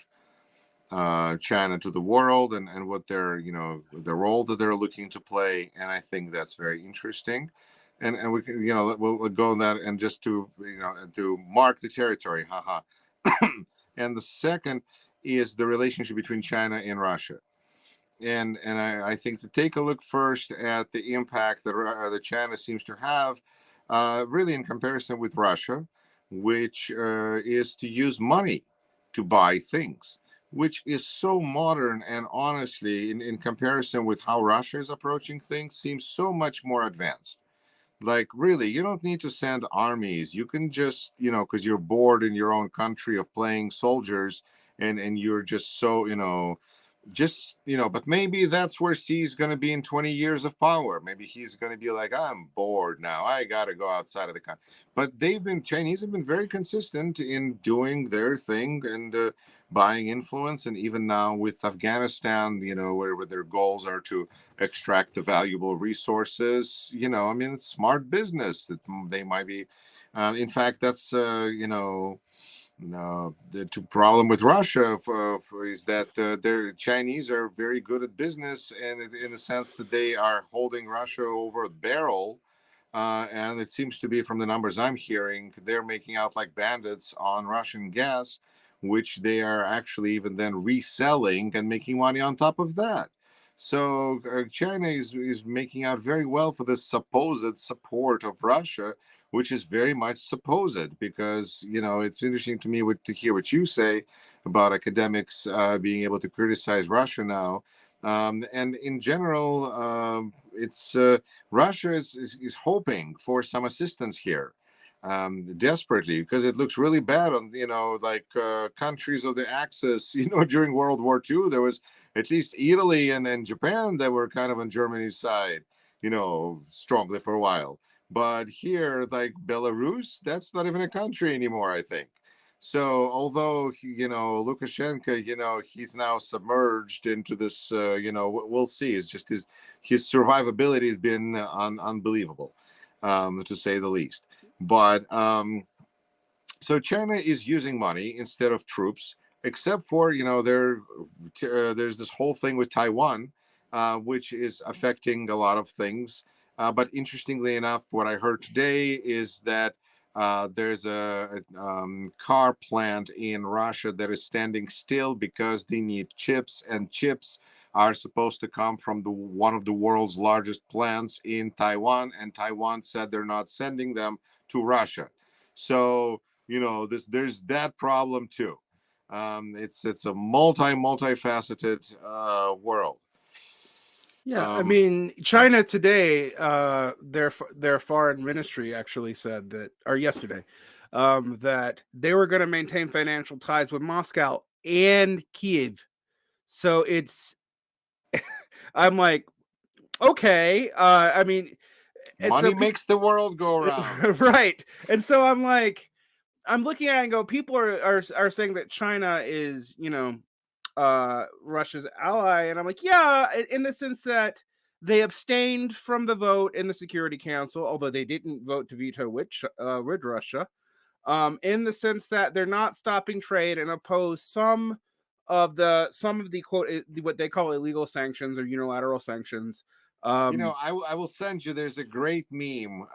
China to the world, and what the role that they're looking to play. And I think that's very interesting. And we can, we'll go on that, and just to mark the territory, haha. And the second is the relationship between China and Russia. And I think to take a look first at the impact that China seems to have, really in comparison with Russia, which is to use money to buy things, which is so modern, and honestly, in comparison with how Russia is approaching things, seems so much more advanced. Like, really, you don't need to send armies. You can just, because you're bored in your own country of playing soldiers, and you're just so, but maybe that's where Xi's going to be in 20 years of power. Maybe he's going to be like, I'm bored now, I got to go outside of the country. But Chinese have been very consistent in doing their thing, and buying influence. And even now with Afghanistan, where their goals are to extract the valuable resources, it's smart business that they might be. In fact, that's, the problem with Russia is that their Chinese are very good at business, and in the sense that they are holding Russia over a barrel. And it seems to be, from the numbers I'm hearing, they're making out like bandits on Russian gas, which they are actually even then reselling and making money on top of that. So China is making out very well for the supposed support of Russia, which is very much supposed, because it's interesting to me to hear what you say about academics being able to criticize Russia now. And in general, it's Russia is hoping for some assistance here, desperately, because it looks really bad on countries of the Axis. During World War II, there was at least Italy and Japan that were kind of on Germany's side, strongly for a while. But here, like Belarus, that's not even a country anymore, I think. So although Lukashenko, he's now submerged into this, we'll see. It's just his survivability has been unbelievable, to say the least. But so China is using money instead of troops, except for there's this whole thing with Taiwan, which is affecting a lot of things. But interestingly enough, what I heard today is that there's a car plant in Russia that is standing still because they need chips, and chips are supposed to come from one of the world's largest plants in Taiwan, and Taiwan said they're not sending them to Russia. So there's that problem too. It's a multifaceted world. yeah, I mean, China today, their foreign ministry actually said that, or yesterday, that they were going to maintain financial ties with Moscow and Kiev. So I'm like, okay. I mean, money makes the world go around. right? And so I'm like, I'm looking at it and go, people are saying that China is, Russia's ally, and I'm like, yeah, in the sense that they abstained from the vote in the Security Council, although they didn't vote to veto rid Russia. in the sense that they're not stopping trade and oppose some of the quote what they call illegal sanctions or unilateral sanctions. I will send you. There's a great meme,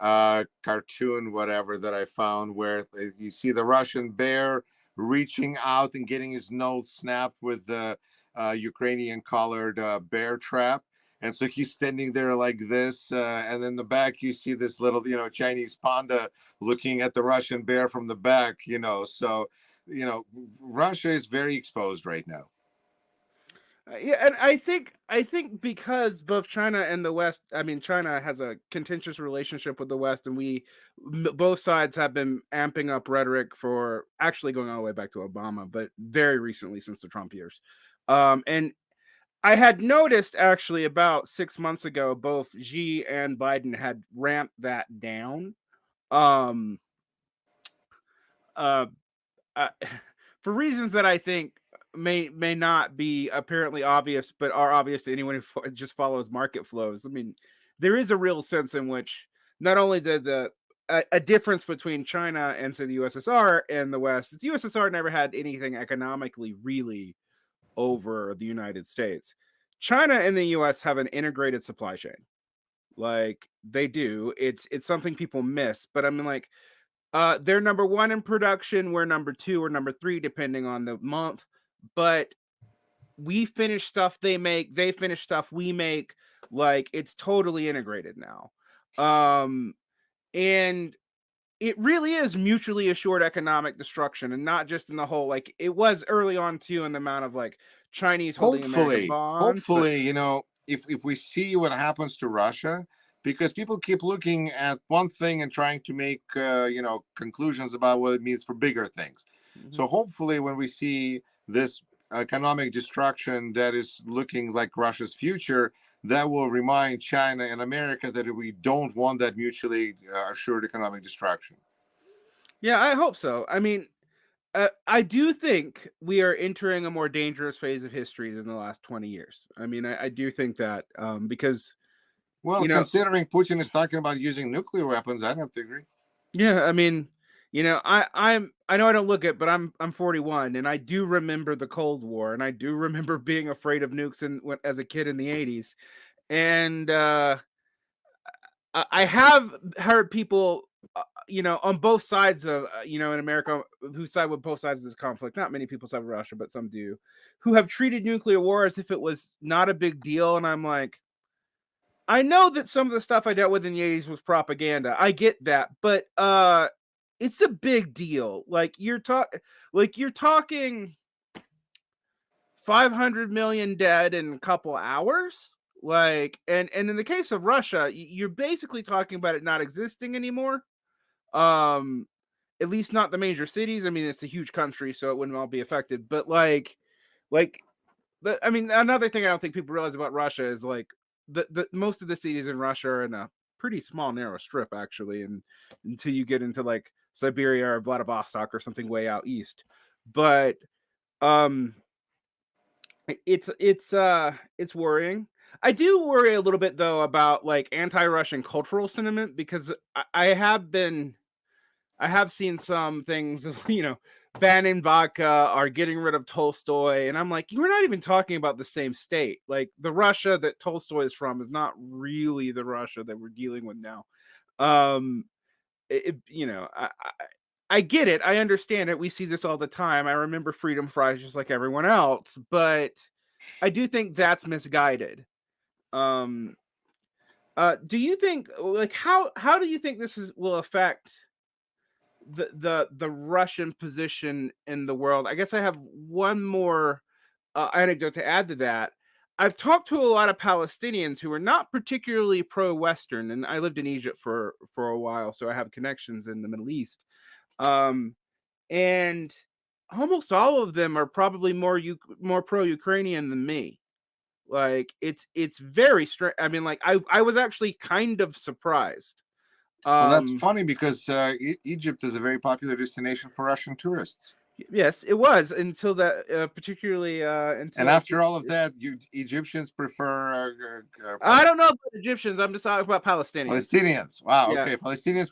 cartoon, whatever, that I found where you see the Russian bear reaching out and getting his nose snapped with the Ukrainian colored bear trap. And so he's standing there like this. And in the back, you see this little, Chinese panda looking at the Russian bear from the back, So, Russia is very exposed right now. Yeah, and I think because both China and the West, I mean, China has a contentious relationship with the West, and both sides have been amping up rhetoric for actually going all the way back to Obama, but very recently since the Trump years. And I had noticed actually about 6 months ago, both Xi and Biden had ramped that down. Um, uh, for reasons that I think may not be apparently obvious, but are obvious to anyone who just follows market flows. I mean, there is a real sense in which not only did a difference between China and say the USSR and the West, the USSR never had anything economically really over the United States. China and the US have an integrated supply chain. Like they do. It's something people miss, but I mean like they're number one in production. We're number two or number three, depending on the month. But we finish stuff they make. They finish stuff we make. Like it's totally integrated now, and it really is mutually assured economic destruction, and not just in the whole like it was early on too in the amount of like Chinese holding American bonds. Hopefully, if we see what happens to Russia, because people keep looking at one thing and trying to make conclusions about what it means for bigger things. So hopefully when we see this economic destruction that is looking like Russia's future, that will remind China and America that we don't want that mutually assured economic destruction. Yeah, I hope so. I mean, I do think we are entering a more dangerous phase of history than the last 20 years. I mean, I do think that because considering Putin is talking about using nuclear weapons, I'd have to agree. Yeah, I mean, I know I don't look it, but I'm 41, and I do remember the Cold War, and I do remember being afraid of nukes as a kid in the 80s, and I have heard people, on both sides of in America who side with both sides of this conflict. Not many people side with Russia, but some do, who have treated nuclear war as if it was not a big deal, and I'm like, I know that some of the stuff I dealt with in the 80s was propaganda. I get that, but it's a big deal. Like you're talking 500 million dead in a couple hours. Like, and in the case of Russia, you're basically talking about it not existing anymore. At least not the major cities. I mean, it's a huge country, so it wouldn't all be affected. But I mean, another thing I don't think people realize about Russia is like the most of the cities in Russia are in a pretty small, narrow strip, actually, and until you get into like Siberia or Vladivostok or something way out east. But it's worrying. I do worry a little bit though about like anti-Russian cultural sentiment, because I have seen some things, banning vodka are getting rid of Tolstoy, and I'm like, you're not even talking about the same state. Like the Russia that Tolstoy is from is not really the Russia that we're dealing with now. I get it. I understand it. We see this all the time. I remember freedom fries just like everyone else, but I do think that's misguided. Do you think like how do you think this will affect the Russian position in the world? I guess I have one more anecdote to add to that. I've talked to a lot of Palestinians who are not particularly pro-Western, and I lived in Egypt for a while, so I have connections in the Middle East. And almost all of them are probably more pro-Ukrainian than me. Like it's very strange. I mean, like I was actually kind of surprised. Well, that's funny because Egypt is a very popular destination for Russian tourists. Yes, it was until that, particularly until. And after all of that, Egyptians prefer I don't know about Egyptians. I'm just talking about Palestinians. Palestinians. Wow. Yeah. Okay, Palestinians.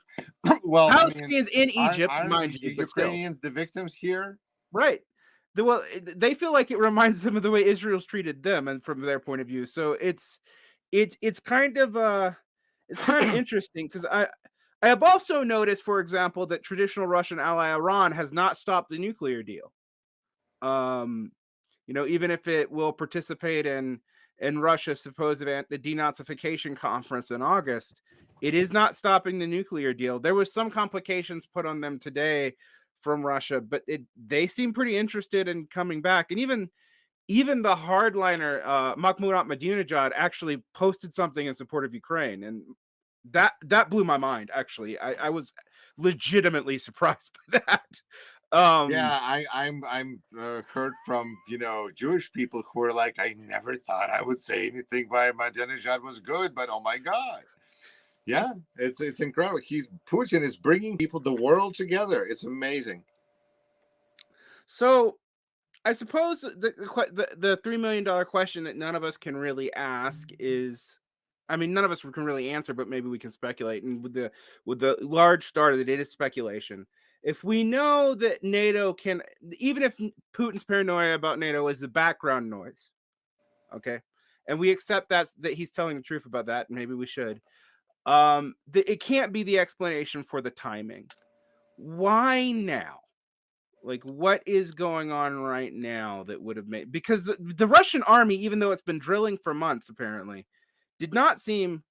Well, Palestinians in Egypt, aren't mind you, but still. Ukrainians the victims here? Right. Well, they feel like it reminds them of the way Israel's treated them, and from their point of view. So it's kind of interesting because I have also noticed, for example, that traditional Russian ally Iran has not stopped the nuclear deal. Even if it will participate in Russia's supposed denazification conference in August, it is not stopping the nuclear deal. There was some complications put on them today from Russia, but they seem pretty interested in coming back. And even the hardliner Mahmoud Ahmadinejad actually posted something in support of Ukraine, and that blew my mind. Actually, I was legitimately surprised by that. Yeah, I'm heard from Jewish people who are like, I never thought I would say anything by Ahmadinejad was good, but oh my God. Yeah, it's incredible. Putin is bringing the world together. It's amazing. So, I suppose the $3 million question that none of us can really ask is, I mean, none of us can really answer, but maybe we can speculate. And with the large start of it is speculation. If we know that NATO can, even if Putin's paranoia about NATO is the background noise, okay, and we accept that he's telling the truth about that, and maybe we should. It can't be the explanation for the timing. Why now? Like, what is going on right now that would have made, because the Russian army, even though it's been drilling for months, apparently, did not seem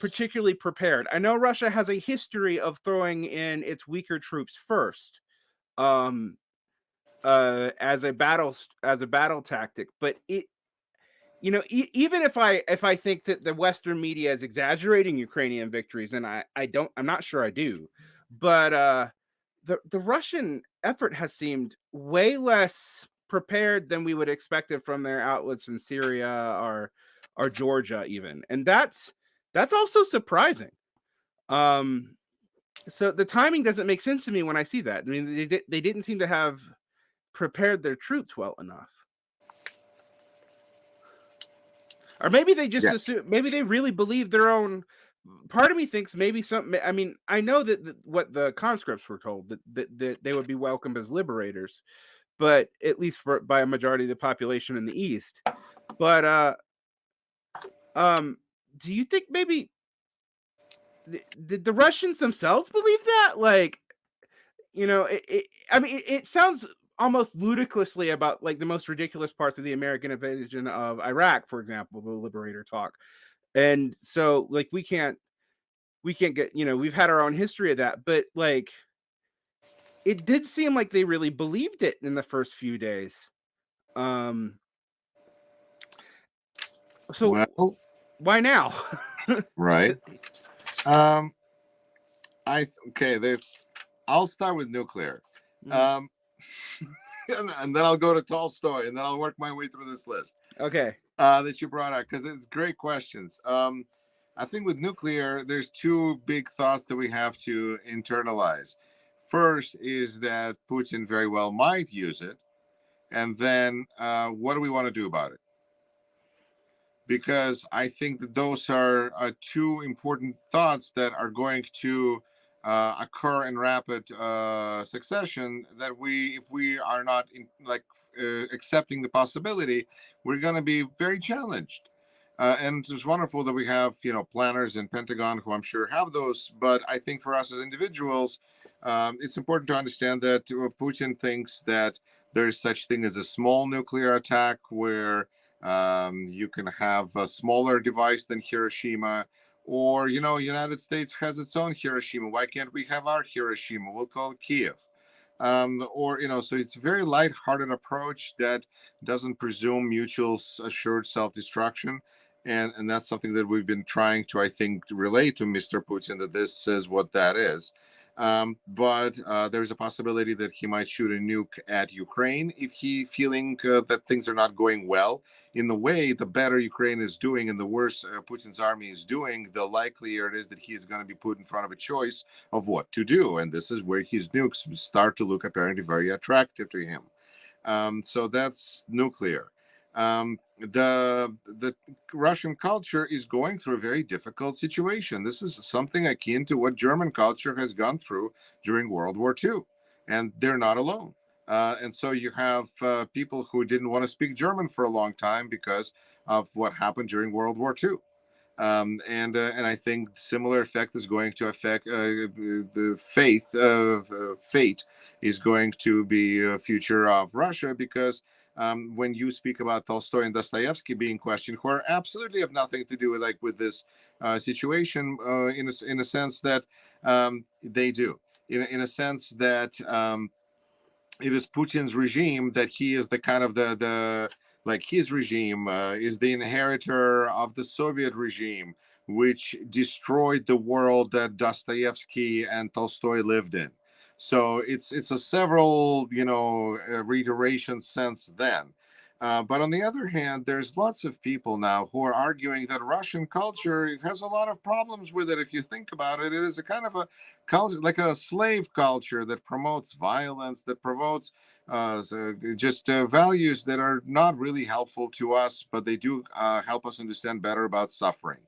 particularly prepared. I know Russia has a history of throwing in its weaker troops first, as a battle tactic, but even if I think that the Western media is exaggerating Ukrainian victories, and I'm not sure I do, but the Russian effort has seemed way less prepared than we would expect it from their outlets in Syria or Georgia even, and that's also surprising. So the timing doesn't make sense to me when I see that. I mean, they didn't seem to have prepared their troops well enough. Or maybe they just assume, maybe they really believe their own. Part of me thinks maybe something. I mean, I know that what the conscripts were told, that they would be welcomed as liberators, but at least by a majority of the population in the East. But do you think maybe did the Russians themselves believe that? Like, I mean, it sounds almost ludicrously about like the most ridiculous parts of the American invasion of Iraq, for example, the liberator talk. And so like we can't get, we've had our own history of that, but like it did seem like they really believed it in the first few days. So why now? Right. I'll start with nuclear. And then I'll go to Tolstoy, and then I'll work my way through this list. Okay. That you brought out, because it's great questions. I think with nuclear, there's two big thoughts that we have to internalize. First is that Putin very well might use it. And then what do we want to do about it? Because I think that those are two important thoughts that are going to occur in rapid succession, that if we are not accepting the possibility, we're going to be very challenged. And it's wonderful that we have planners in Pentagon who I'm sure have those, but I think for us as individuals, it's important to understand that Putin thinks that there is such thing as a small nuclear attack, where you can have a smaller device than Hiroshima. Or, United States has its own Hiroshima. Why can't we have our Hiroshima? We'll call it Kiev. So it's a very lighthearted approach that doesn't presume mutual assured self-destruction. And that's something that we've been trying to, I think, relate to Mr. Putin, that this is what that is. But there's a possibility that he might shoot a nuke at Ukraine if he feeling that things are not going well. In the way, the better Ukraine is doing and the worse Putin's army is doing, the likelier it is that he is going to be put in front of a choice of what to do. And this is where his nukes start to look apparently very attractive to him. So that's nuclear. The Russian culture is going through a very difficult situation. This is something akin to what German culture has gone through during World War II, and they're not alone. And so you have people who didn't want to speak German for a long time because of what happened during World War II. And I think similar effect is going to affect the fate is going to be a future of Russia, because when you speak about Tolstoy and Dostoevsky being questioned, who are absolutely have nothing to do with this situation, in a sense that they do, in a sense that it is Putin's regime, that he is the kind of the like his regime is the inheritor of the Soviet regime, which destroyed the world that Dostoevsky and Tolstoy lived in. So it's a several reiteration since then. But on the other hand, there's lots of people now who are arguing that Russian culture has a lot of problems with it. If you think about it, it is a kind of a culture, like a slave culture that promotes violence, that promotes values that are not really helpful to us, but they do help us understand better about suffering.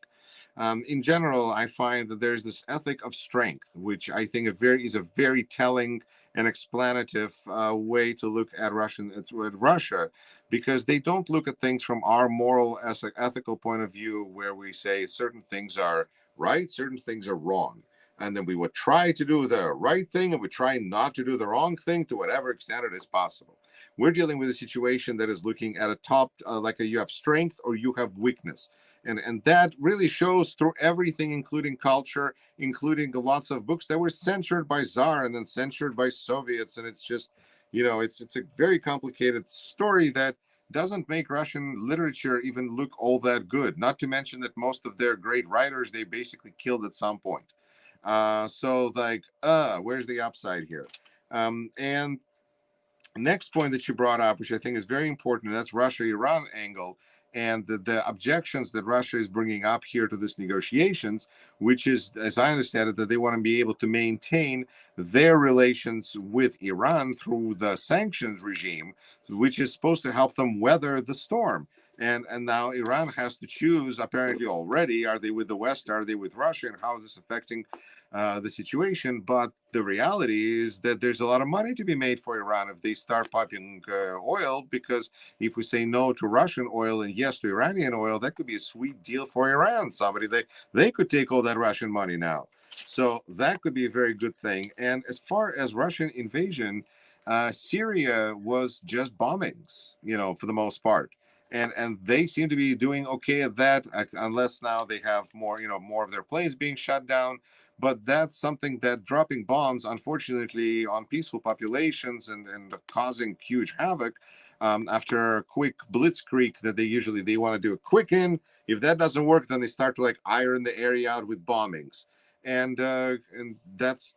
In general, I find that there's this ethic of strength, which I think is a very telling and explanative way to look at Russia, because they don't look at things from our moral as an ethical point of view, where we say certain things are right, certain things are wrong. And then we would try to do the right thing and we try not to do the wrong thing to whatever extent it is possible. We're dealing with a situation that is looking at a top, you have strength or you have weakness. And that really shows through everything, including culture, including lots of books that were censored by Tsar and then censored by Soviets. And it's just, it's a very complicated story that doesn't make Russian literature even look all that good. Not to mention that most of their great writers, they basically killed at some point. Where's the upside here? And next point that you brought up, which I think is very important, and that's Russia-Iran angle, and the objections that Russia is bringing up here to these negotiations, which is, as I understand it, that they want to be able to maintain their relations with Iran through the sanctions regime, which is supposed to help them weather the storm. And now Iran has to choose, apparently already, are they with the West, are they with Russia, and how is this affecting the situation? But the reality is that there's a lot of money to be made for Iran if they start pumping oil, because if we say no to Russian oil and yes to Iranian oil, that could be a sweet deal for Iran. They could take all that Russian money now. So that could be a very good thing. And as far as Russian invasion, Syria was just bombings, for the most part. And they seem to be doing okay at that, unless now they have more of their planes being shut down. But that's something that dropping bombs, unfortunately, on peaceful populations and causing huge havoc, after a quick blitzkrieg that they want to do a quick in. If that doesn't work, then they start to iron the area out with bombings. And that's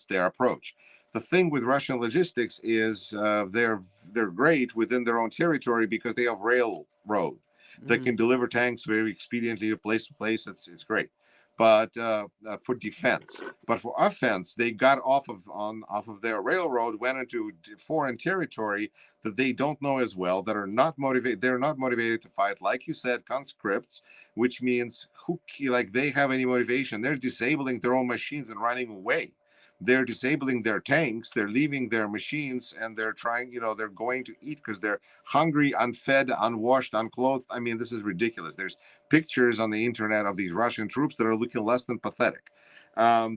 their approach. The thing with Russian logistics is they're great within their own territory because they have railroad that can deliver tanks very expediently place to place. It's great. But for defense, but for offense, they got off of their railroad, went into foreign territory that they don't know as well, that are not motivated. They're not motivated to fight, like you said, conscripts, which means they have any motivation. They're disabling their own machines and running away. They're disabling their tanks, they're leaving their machines, and they're trying, they're going to eat because they're hungry, unfed, unwashed, unclothed. I mean, this is ridiculous. There's pictures on the internet of these Russian troops that are looking less than pathetic.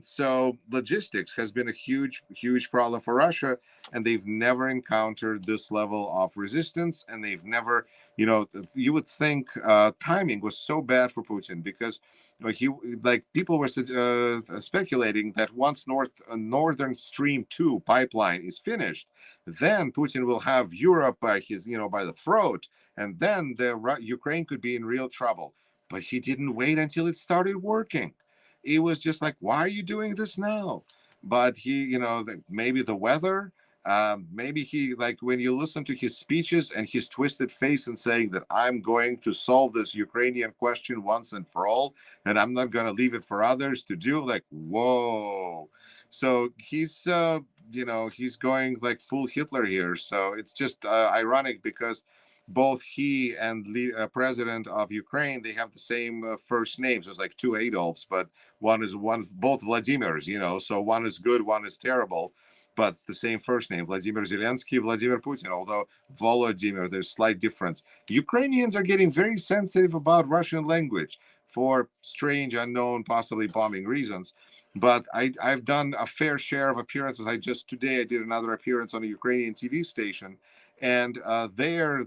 So logistics has been a huge, huge problem for Russia, and they've never encountered this level of resistance, and they've never, you would think timing was so bad for Putin, because people were speculating that once Northern Stream 2 pipeline is finished, then Putin will have Europe by by the throat, and then Ukraine could be in real trouble. But he didn't wait until it started working. it was just like, why are you doing this now? But he, maybe the weather, maybe he, like, when you listen to his speeches and his twisted face and saying that I'm going to solve this Ukrainian question once and for all, and I'm not going to leave it for others to do, like, whoa. So he's going like full Hitler here. So it's just ironic because both he and president of Ukraine, they have the same first names. There's like two Adolfs, but one's both Vladimirs, so one is good, one is terrible, but it's the same first name, Vladimir Zelensky, Vladimir Putin, although Volodymyr, there's slight difference. Ukrainians are getting very sensitive about Russian language for strange, unknown, possibly bombing reasons. But I've done a fair share of appearances. Today I did another appearance on a Ukrainian TV station, and they're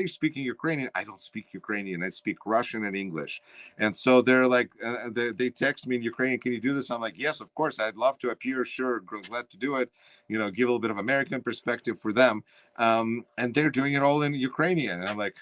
speaking Ukrainian. I don't speak Ukrainian. I speak Russian and English. And so they're like, they text me in Ukrainian, can you do this? I'm like, yes, of course, I'd love to appear. Sure, glad to do it. Give a little bit of American perspective for them. And they're doing it all in Ukrainian. And I'm like,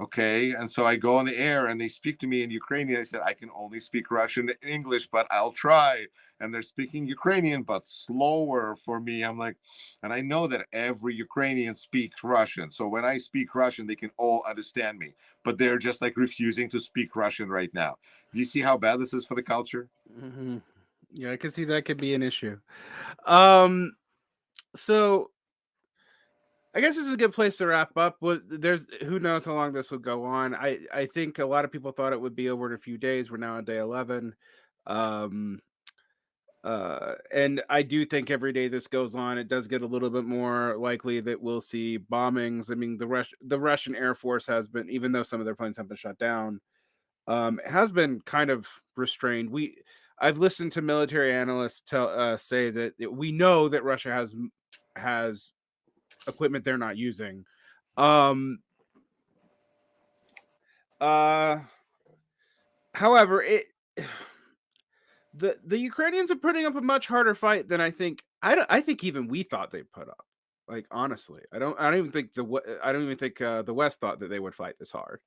okay. And so I go on the air and they speak to me in Ukrainian. I said, I can only speak Russian and English, but I'll try. And they're speaking Ukrainian, but slower for me. I'm like, and I know that every Ukrainian speaks Russian. So when I speak Russian, they can all understand me, but they're just like refusing to speak Russian right now. Do you see how bad this is for the culture? Mm-hmm. Yeah, I can see that could be an issue. So I guess this is a good place to wrap up. There's who knows how long this will go on. I think a lot of people thought it would be over in a few days. We're now on day 11. And I do think every day this goes on, it does get a little bit more likely that we'll see bombings. I mean, the Russian Air Force has been, even though some of their planes have been shut down, has been kind of restrained. I've listened to military analysts say that we know that Russia has equipment they're not using. However, the Ukrainians are putting up a much harder fight than I think even we thought they'd put up. Like, honestly, I don't even think the West thought that they would fight this hard.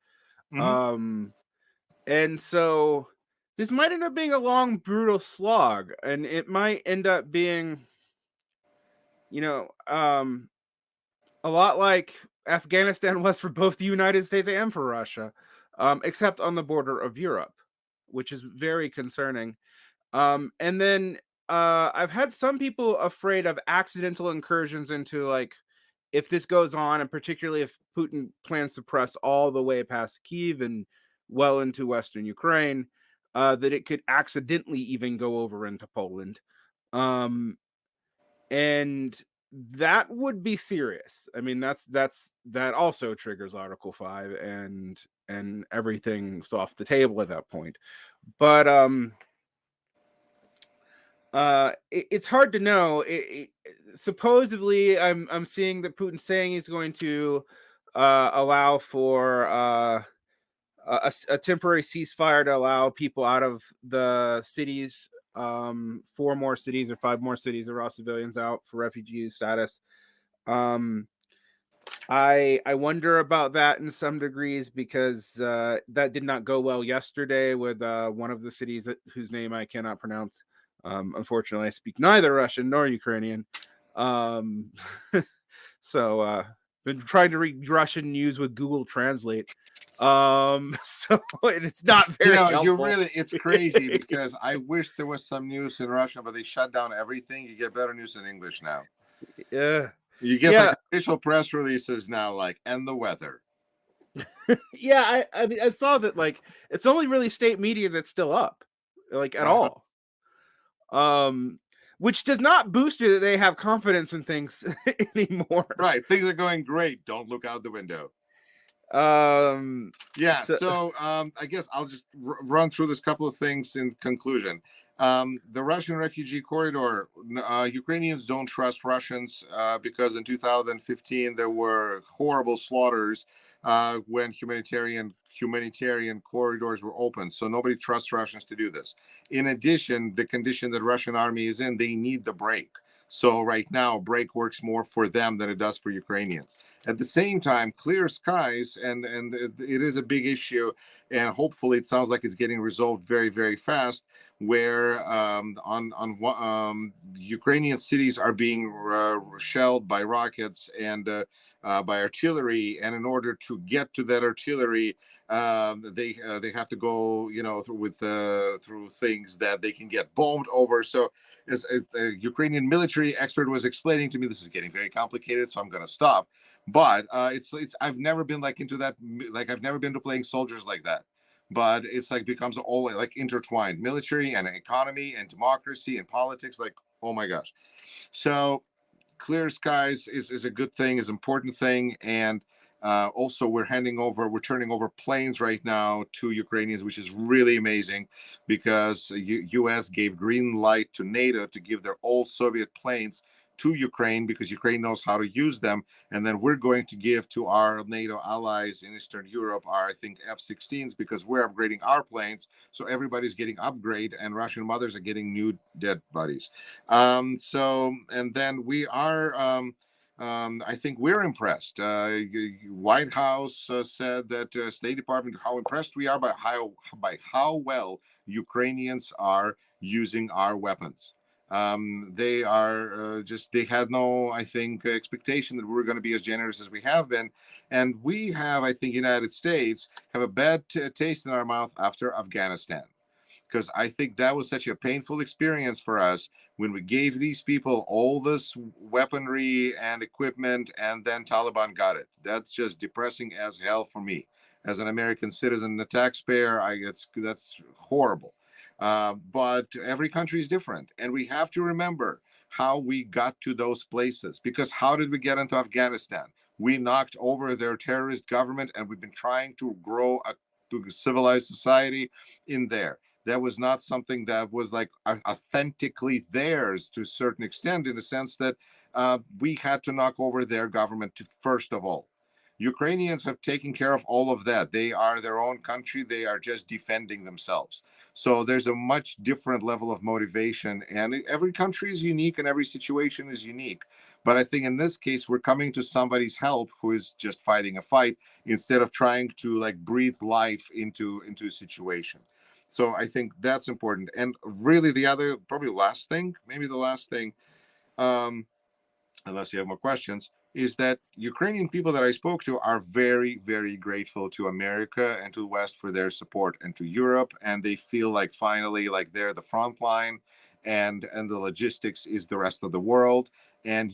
Mm-hmm. And so this might end up being a long, brutal slog, and it might end up being, a lot like Afghanistan was for both the United States and for Russia, except on the border of Europe, which is very concerning. And then I've had some people afraid of accidental incursions into, like, if this goes on, and particularly if Putin plans to press all the way past Kyiv and well into Western Ukraine, that it could accidentally even go over into Poland. And that would be serious. I mean, that also triggers Article 5, and everything's off the table at that point. But it's hard to know. Supposedly, I'm seeing that Putin's saying he's going to allow for a temporary ceasefire to allow people out of the cities. 4 more cities or 5 more cities are all civilians out for refugee status. I wonder about that in some degrees, because that did not go well yesterday with one of the cities whose name I cannot pronounce. Unfortunately, I speak neither Russian nor Ukrainian. So been trying to read Russian news with Google Translate. So it's not very helpful. It's crazy because I wish there was some news in Russian, but they shut down everything. You get better news in English now. Yeah. You get like official press releases now, like, and the weather. Yeah, I mean, I saw that, like, it's only really state media that's still up, like, at all. Which does not boost you that they have confidence in things anymore. Right. Things are going great. Don't look out the window. So I guess I'll just run through this couple of things in conclusion. The Russian refugee corridor, Ukrainians don't trust Russians because in 2015 there were horrible slaughters when humanitarian corridors were open. So nobody trusts Russians to do this. In addition, the condition that Russian army is in, they need the break. So right now, break works more for them than it does for Ukrainians. At the same time, clear skies, and it is a big issue, and hopefully it sounds like it's getting resolved very, very fast, where Ukrainian cities are being shelled by rockets and by artillery, and in order to get to that artillery, they have to go, through things that they can get bombed over. So, as the Ukrainian military expert was explaining to me, this is getting very complicated, so I'm going to stop. But it's I've never been like into that, like I've never been to playing soldiers like that. But it's like becomes all like intertwined, military and economy and democracy and politics. Like, oh my gosh. So clear skies is a good thing, is an important thing. And also we're turning over planes right now to Ukrainians, which is really amazing, because US gave green light to NATO to give their old Soviet planes to Ukraine, because Ukraine knows how to use them. And then we're going to give to our NATO allies in Eastern Europe our, I think, F-16s, because we're upgrading our planes. So everybody's getting upgrade, and Russian mothers are getting new dead bodies. And then we are, I think we're impressed. White House said that State Department, how impressed we are by how well Ukrainians are using our weapons. They are they had no, I think, expectation that we were going to be as generous as we have been. And we have, I think, United States have a bad taste in our mouth after Afghanistan, because I think that was such a painful experience for us when we gave these people all this weaponry and equipment, and then Taliban got it. That's just depressing as hell for me as an American citizen, the taxpayer. That's horrible. But every country is different, and we have to remember how we got to those places. Because how did we get into Afghanistan? We knocked over their terrorist government, and we've been trying to grow a civilized society in there. That was not something that was like authentically theirs to a certain extent, in the sense that we had to knock over their government first of all. Ukrainians have taken care of all of that. They are their own country. They are just defending themselves. So there's a much different level of motivation, and every country is unique and every situation is unique. But I think in this case, we're coming to somebody's help who is just fighting a fight, instead of trying to like breathe life into a situation. So I think that's important. And really the other, probably last thing, maybe the last thing, unless you have more questions, is that Ukrainian people that I spoke to are very, very grateful to America and to the West for their support, and to Europe. And they feel like finally, like they're the front line, and the logistics is the rest of the world. And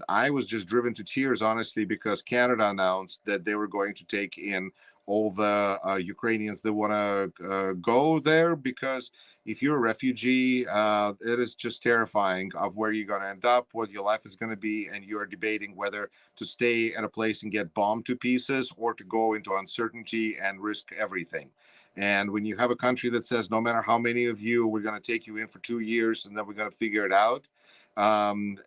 I was just driven to tears, honestly, because Canada announced that they were going to take in all the Ukrainians that want to go there, because if you're a refugee, it is just terrifying of where you're going to end up, what your life is going to be, and you're debating whether to stay at a place and get bombed to pieces, or to go into uncertainty and risk everything. And when you have a country that says, no matter how many of you, we're going to take you in for 2 years, and then we're going to figure it out.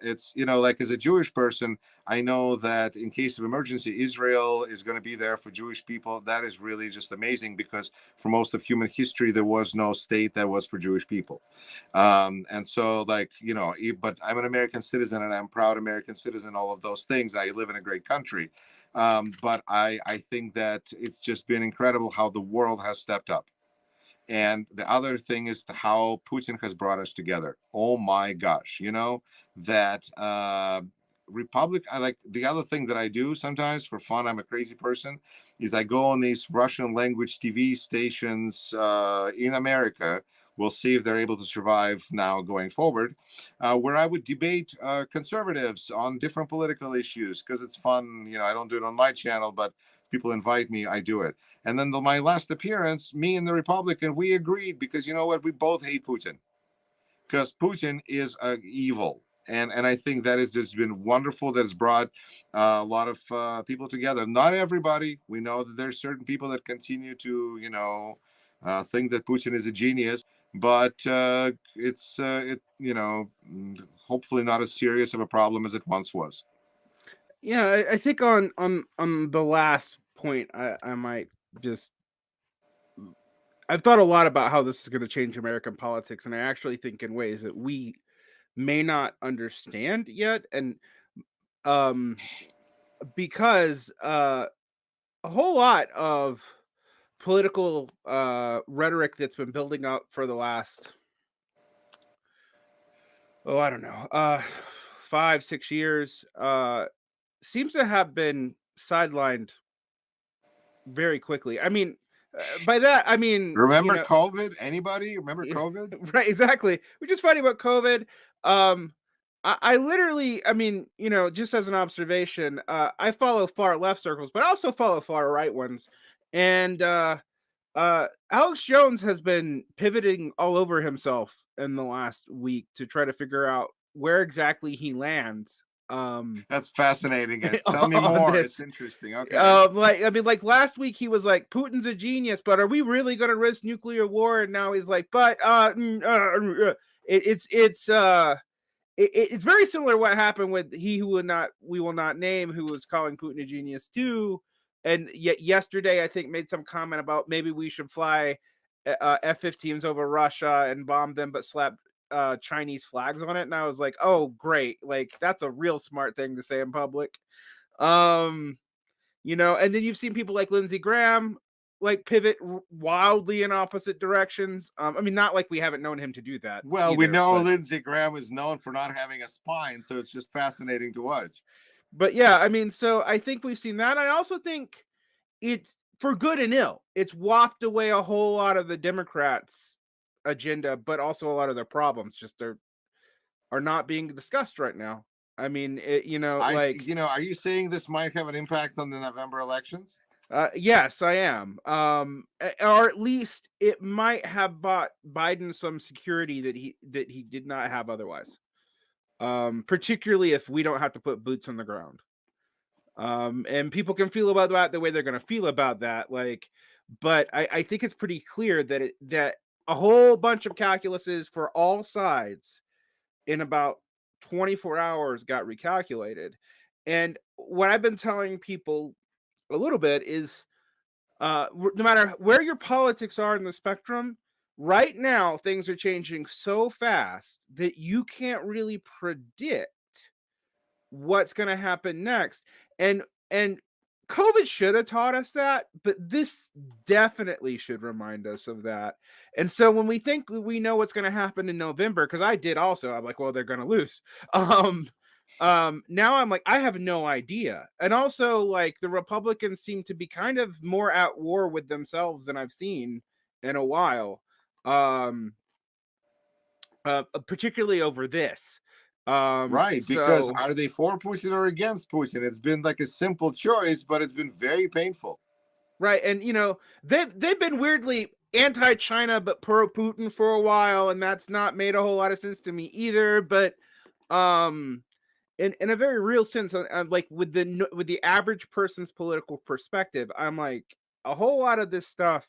It's, like, as a Jewish person, I know that in case of emergency, Israel is going to be there for Jewish people. That is really just amazing, because for most of human history, there was no state that was for Jewish people. And so, like, but I'm an American citizen, and I'm a proud American citizen, all of those things. I live in a great country. But I think that it's just been incredible how the world has stepped up. And the other thing is how Putin has brought us together. Oh my gosh, that Republic. I like the other thing that I do sometimes for fun. I'm a crazy person. Is I go on these Russian language TV stations in America. We'll see if they're able to survive now going forward, where I would debate conservatives on different political issues, because it's fun. I don't do it on my channel, but people invite me, I do it. And then my last appearance, me and the Republican, we agreed, because you know what? We both hate Putin, because Putin is evil. And I think that has just been wonderful. That has brought a lot of people together. Not everybody. We know that there's certain people that continue to, think that Putin is a genius. But it's, hopefully not as serious of a problem as it once was. Yeah, I think on the last point, I might just. I've thought a lot about how this is going to change American politics, and I actually think in ways that we may not understand yet. And because a whole lot of political rhetoric that's been building up for the last, I don't know, 5-6 years seems to have been sidelined very quickly. I mean, by that I mean, Remember COVID? Anybody remember COVID? right, exactly. We're just fighting about COVID. I literally, I mean, just as an observation, I follow far left circles, but I also follow far right ones. And Alex Jones has been pivoting all over himself in the last week to try to figure out where exactly he lands. That's fascinating. Tell me on more. this. It's interesting. Okay. Like last week he was like, Putin's a genius, but are we really going to risk nuclear war? And now he's like, but it's very similar to what happened with we will not name, who was calling Putin a genius too. And yet yesterday, I think, made some comment about maybe we should fly F-15s over Russia and bomb them, but slap Chinese flags on it. And I was like, oh, great. Like, that's a real smart thing to say in public. And then you've seen people like Lindsey Graham like pivot wildly in opposite directions. I mean, not like we haven't known him to do that. Well, we know Lindsey Graham is known for not having a spine, so it's just fascinating to watch. But yeah, I mean, so I think we've seen that. I also think it's for good and ill. It's whopped away a whole lot of the Democrats' agenda, but also a lot of their problems just are not being discussed right now. I mean, are you saying this might have an impact on the November elections? Yes, I am. Or at least it might have bought Biden some security that he did not have otherwise. Particularly if we don't have to put boots on the ground. And people can feel about that the way they're going to feel about that. But I think it's pretty clear that a whole bunch of calculuses for all sides in about 24 hours got recalculated. And what I've been telling people a little bit is no matter where your politics are in the spectrum, right now things are changing so fast that you can't really predict what's going to happen next. And COVID should have taught us that, but this definitely should remind us of that. And so when we think we know what's going to happen in November, because I did also, I'm like, well, they're going to lose. Now I'm like, I have no idea. And also, like, the Republicans seem to be kind of more at war with themselves than I've seen in a while. Particularly over this. Right, because are they for Putin or against Putin? It's been like a simple choice, but it's been very painful. Right, and they've been weirdly anti-China but pro-Putin for a while, and that's not made a whole lot of sense to me either. But in a very real sense, I'm like with the average person's political perspective, I'm like, a whole lot of this stuff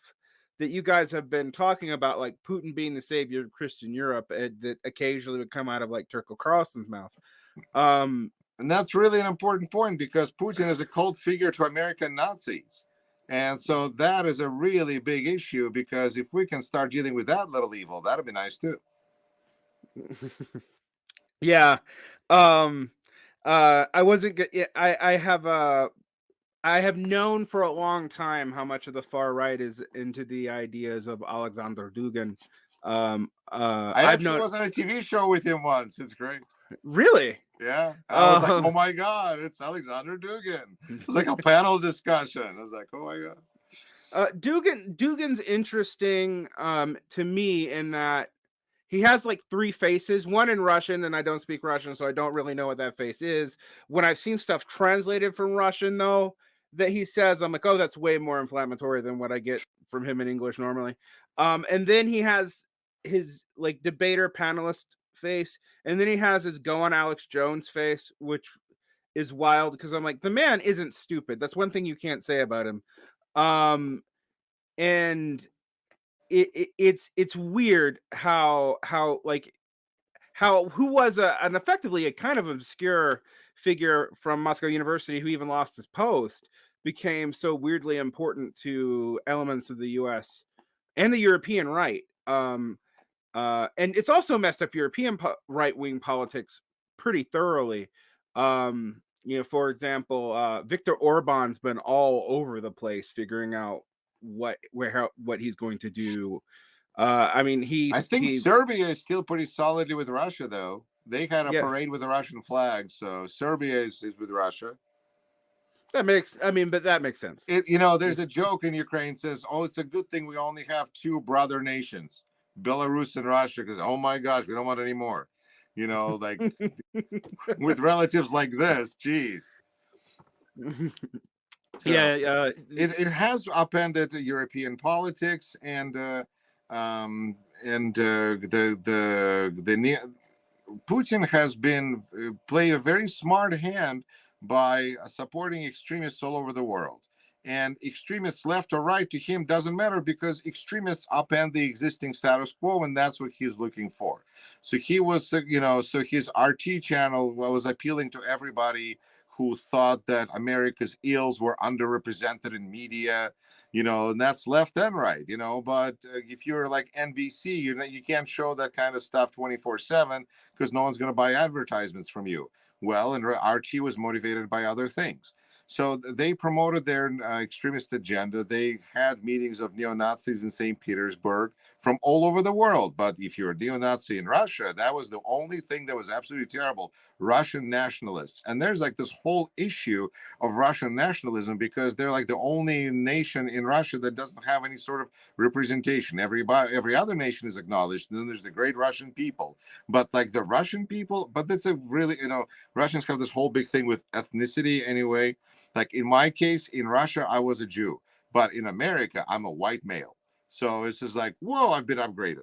that you guys have been talking about, like Putin being the savior of Christian Europe, that occasionally would come out of like Tucker Carlson's mouth. And that's really an important point, because Putin is a cult figure to American Nazis. And so that is a really big issue, because if we can start dealing with that little evil, that'd be nice too. Yeah. I wasn't good. I have known for a long time how much of the far right is into the ideas of Alexander Dugin. I actually was on a TV show with him once. It's great. Really? Yeah. I was like, oh my God, it's Alexander Dugin. It was like a panel discussion. I was like, oh my God. Dugin's interesting to me in that he has like 3 faces, one in Russian, and I don't speak Russian, so I don't really know what that face is. When I've seen stuff translated from Russian, though, that he says, I'm like, oh, that's way more inflammatory than what I get from him in English normally. And then he has his like debater panelist face, and then he has his go on Alex Jones face, which is wild because I'm like, the man isn't stupid. That's one thing you can't say about him. And it's weird how who was an effectively a kind of obscure figure from Moscow University who even lost his post became so weirdly important to elements of the US and the European right. And it's also messed up European right-wing politics pretty thoroughly. for example, Viktor Orban's been all over the place figuring out what he's going to do. I mean, I think Serbia is still pretty solidly with Russia, though. They had a parade with the Russian flag, so Serbia is with Russia. That makes sense. There's a joke in Ukraine says, "Oh, it's a good thing we only have two brother nations, Belarus and Russia, because oh my gosh, we don't want any more." Like with relatives like this, geez. So, it has upended European politics and Putin has been played a very smart hand by supporting extremists all over the world. And extremists left or right to him doesn't matter because extremists upend the existing status quo, and that's what he's looking for. So he was, so his RT channel was appealing to everybody who thought that America's ills were underrepresented in media, and that's left and right, but if you're like NBC, you can't show that kind of stuff 24/7 because no one's going to buy advertisements from you. Well, and RT was motivated by other things. So they promoted their extremist agenda. They had meetings of neo-Nazis in St. Petersburg from all over the world. But if you're a neo-Nazi in Russia, that was the only thing that was absolutely terrible. Russian nationalists. And there's like this whole issue of Russian nationalism because they're like the only nation in Russia that doesn't have any sort of representation. Every other nation is acknowledged. And then there's the great Russian people. But like the Russian people, but that's a really, Russians have this whole big thing with ethnicity anyway. Like in my case, in Russia, I was a Jew, but in America, I'm a white male. So it's just like, whoa, I've been upgraded.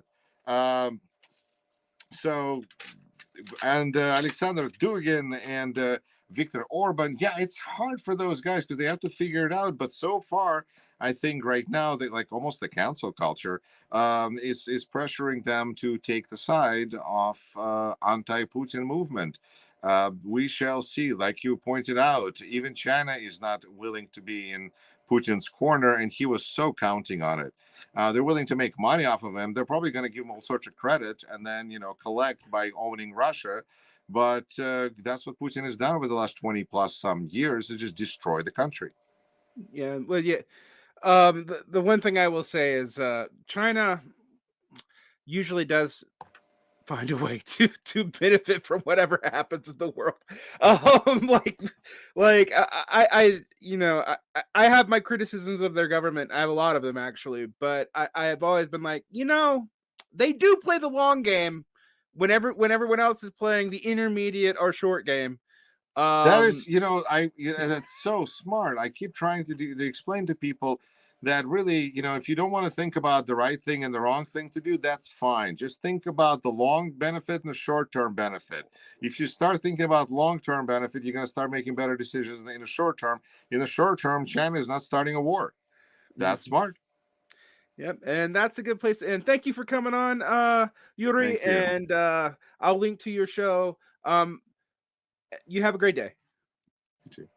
Alexander Dugin and Viktor Orban, yeah, it's hard for those guys because they have to figure it out. But so far, I think right now that like almost the cancel culture is pressuring them to take the side of anti-Putin movement. We shall see. Like you pointed out, even China is not willing to be in Putin's corner, and he was so counting on it. They're willing to make money off of him. They're probably going to give him all sorts of credit and then, collect by owning Russia. But that's what Putin has done over the last 20 plus some years, is just destroy the country. Yeah. Well, yeah. The one thing I will say is China usually does find a way to benefit from whatever happens in the world. I have my criticisms of their government. I have a lot of them actually, but I have always been like, they do play the long game when everyone else is playing the intermediate or short game. That is, that's so smart. I keep trying to explain to people that really, if you don't want to think about the right thing and the wrong thing to do, that's fine. Just think about the long benefit and the short-term benefit. If you start thinking about long-term benefit, you're going to start making better decisions in the short term. In the short term, China is not starting a war. That's smart. Yep, and that's a good place. And thank you for coming on, Yuri. And I'll link to your show. You have a great day. You too.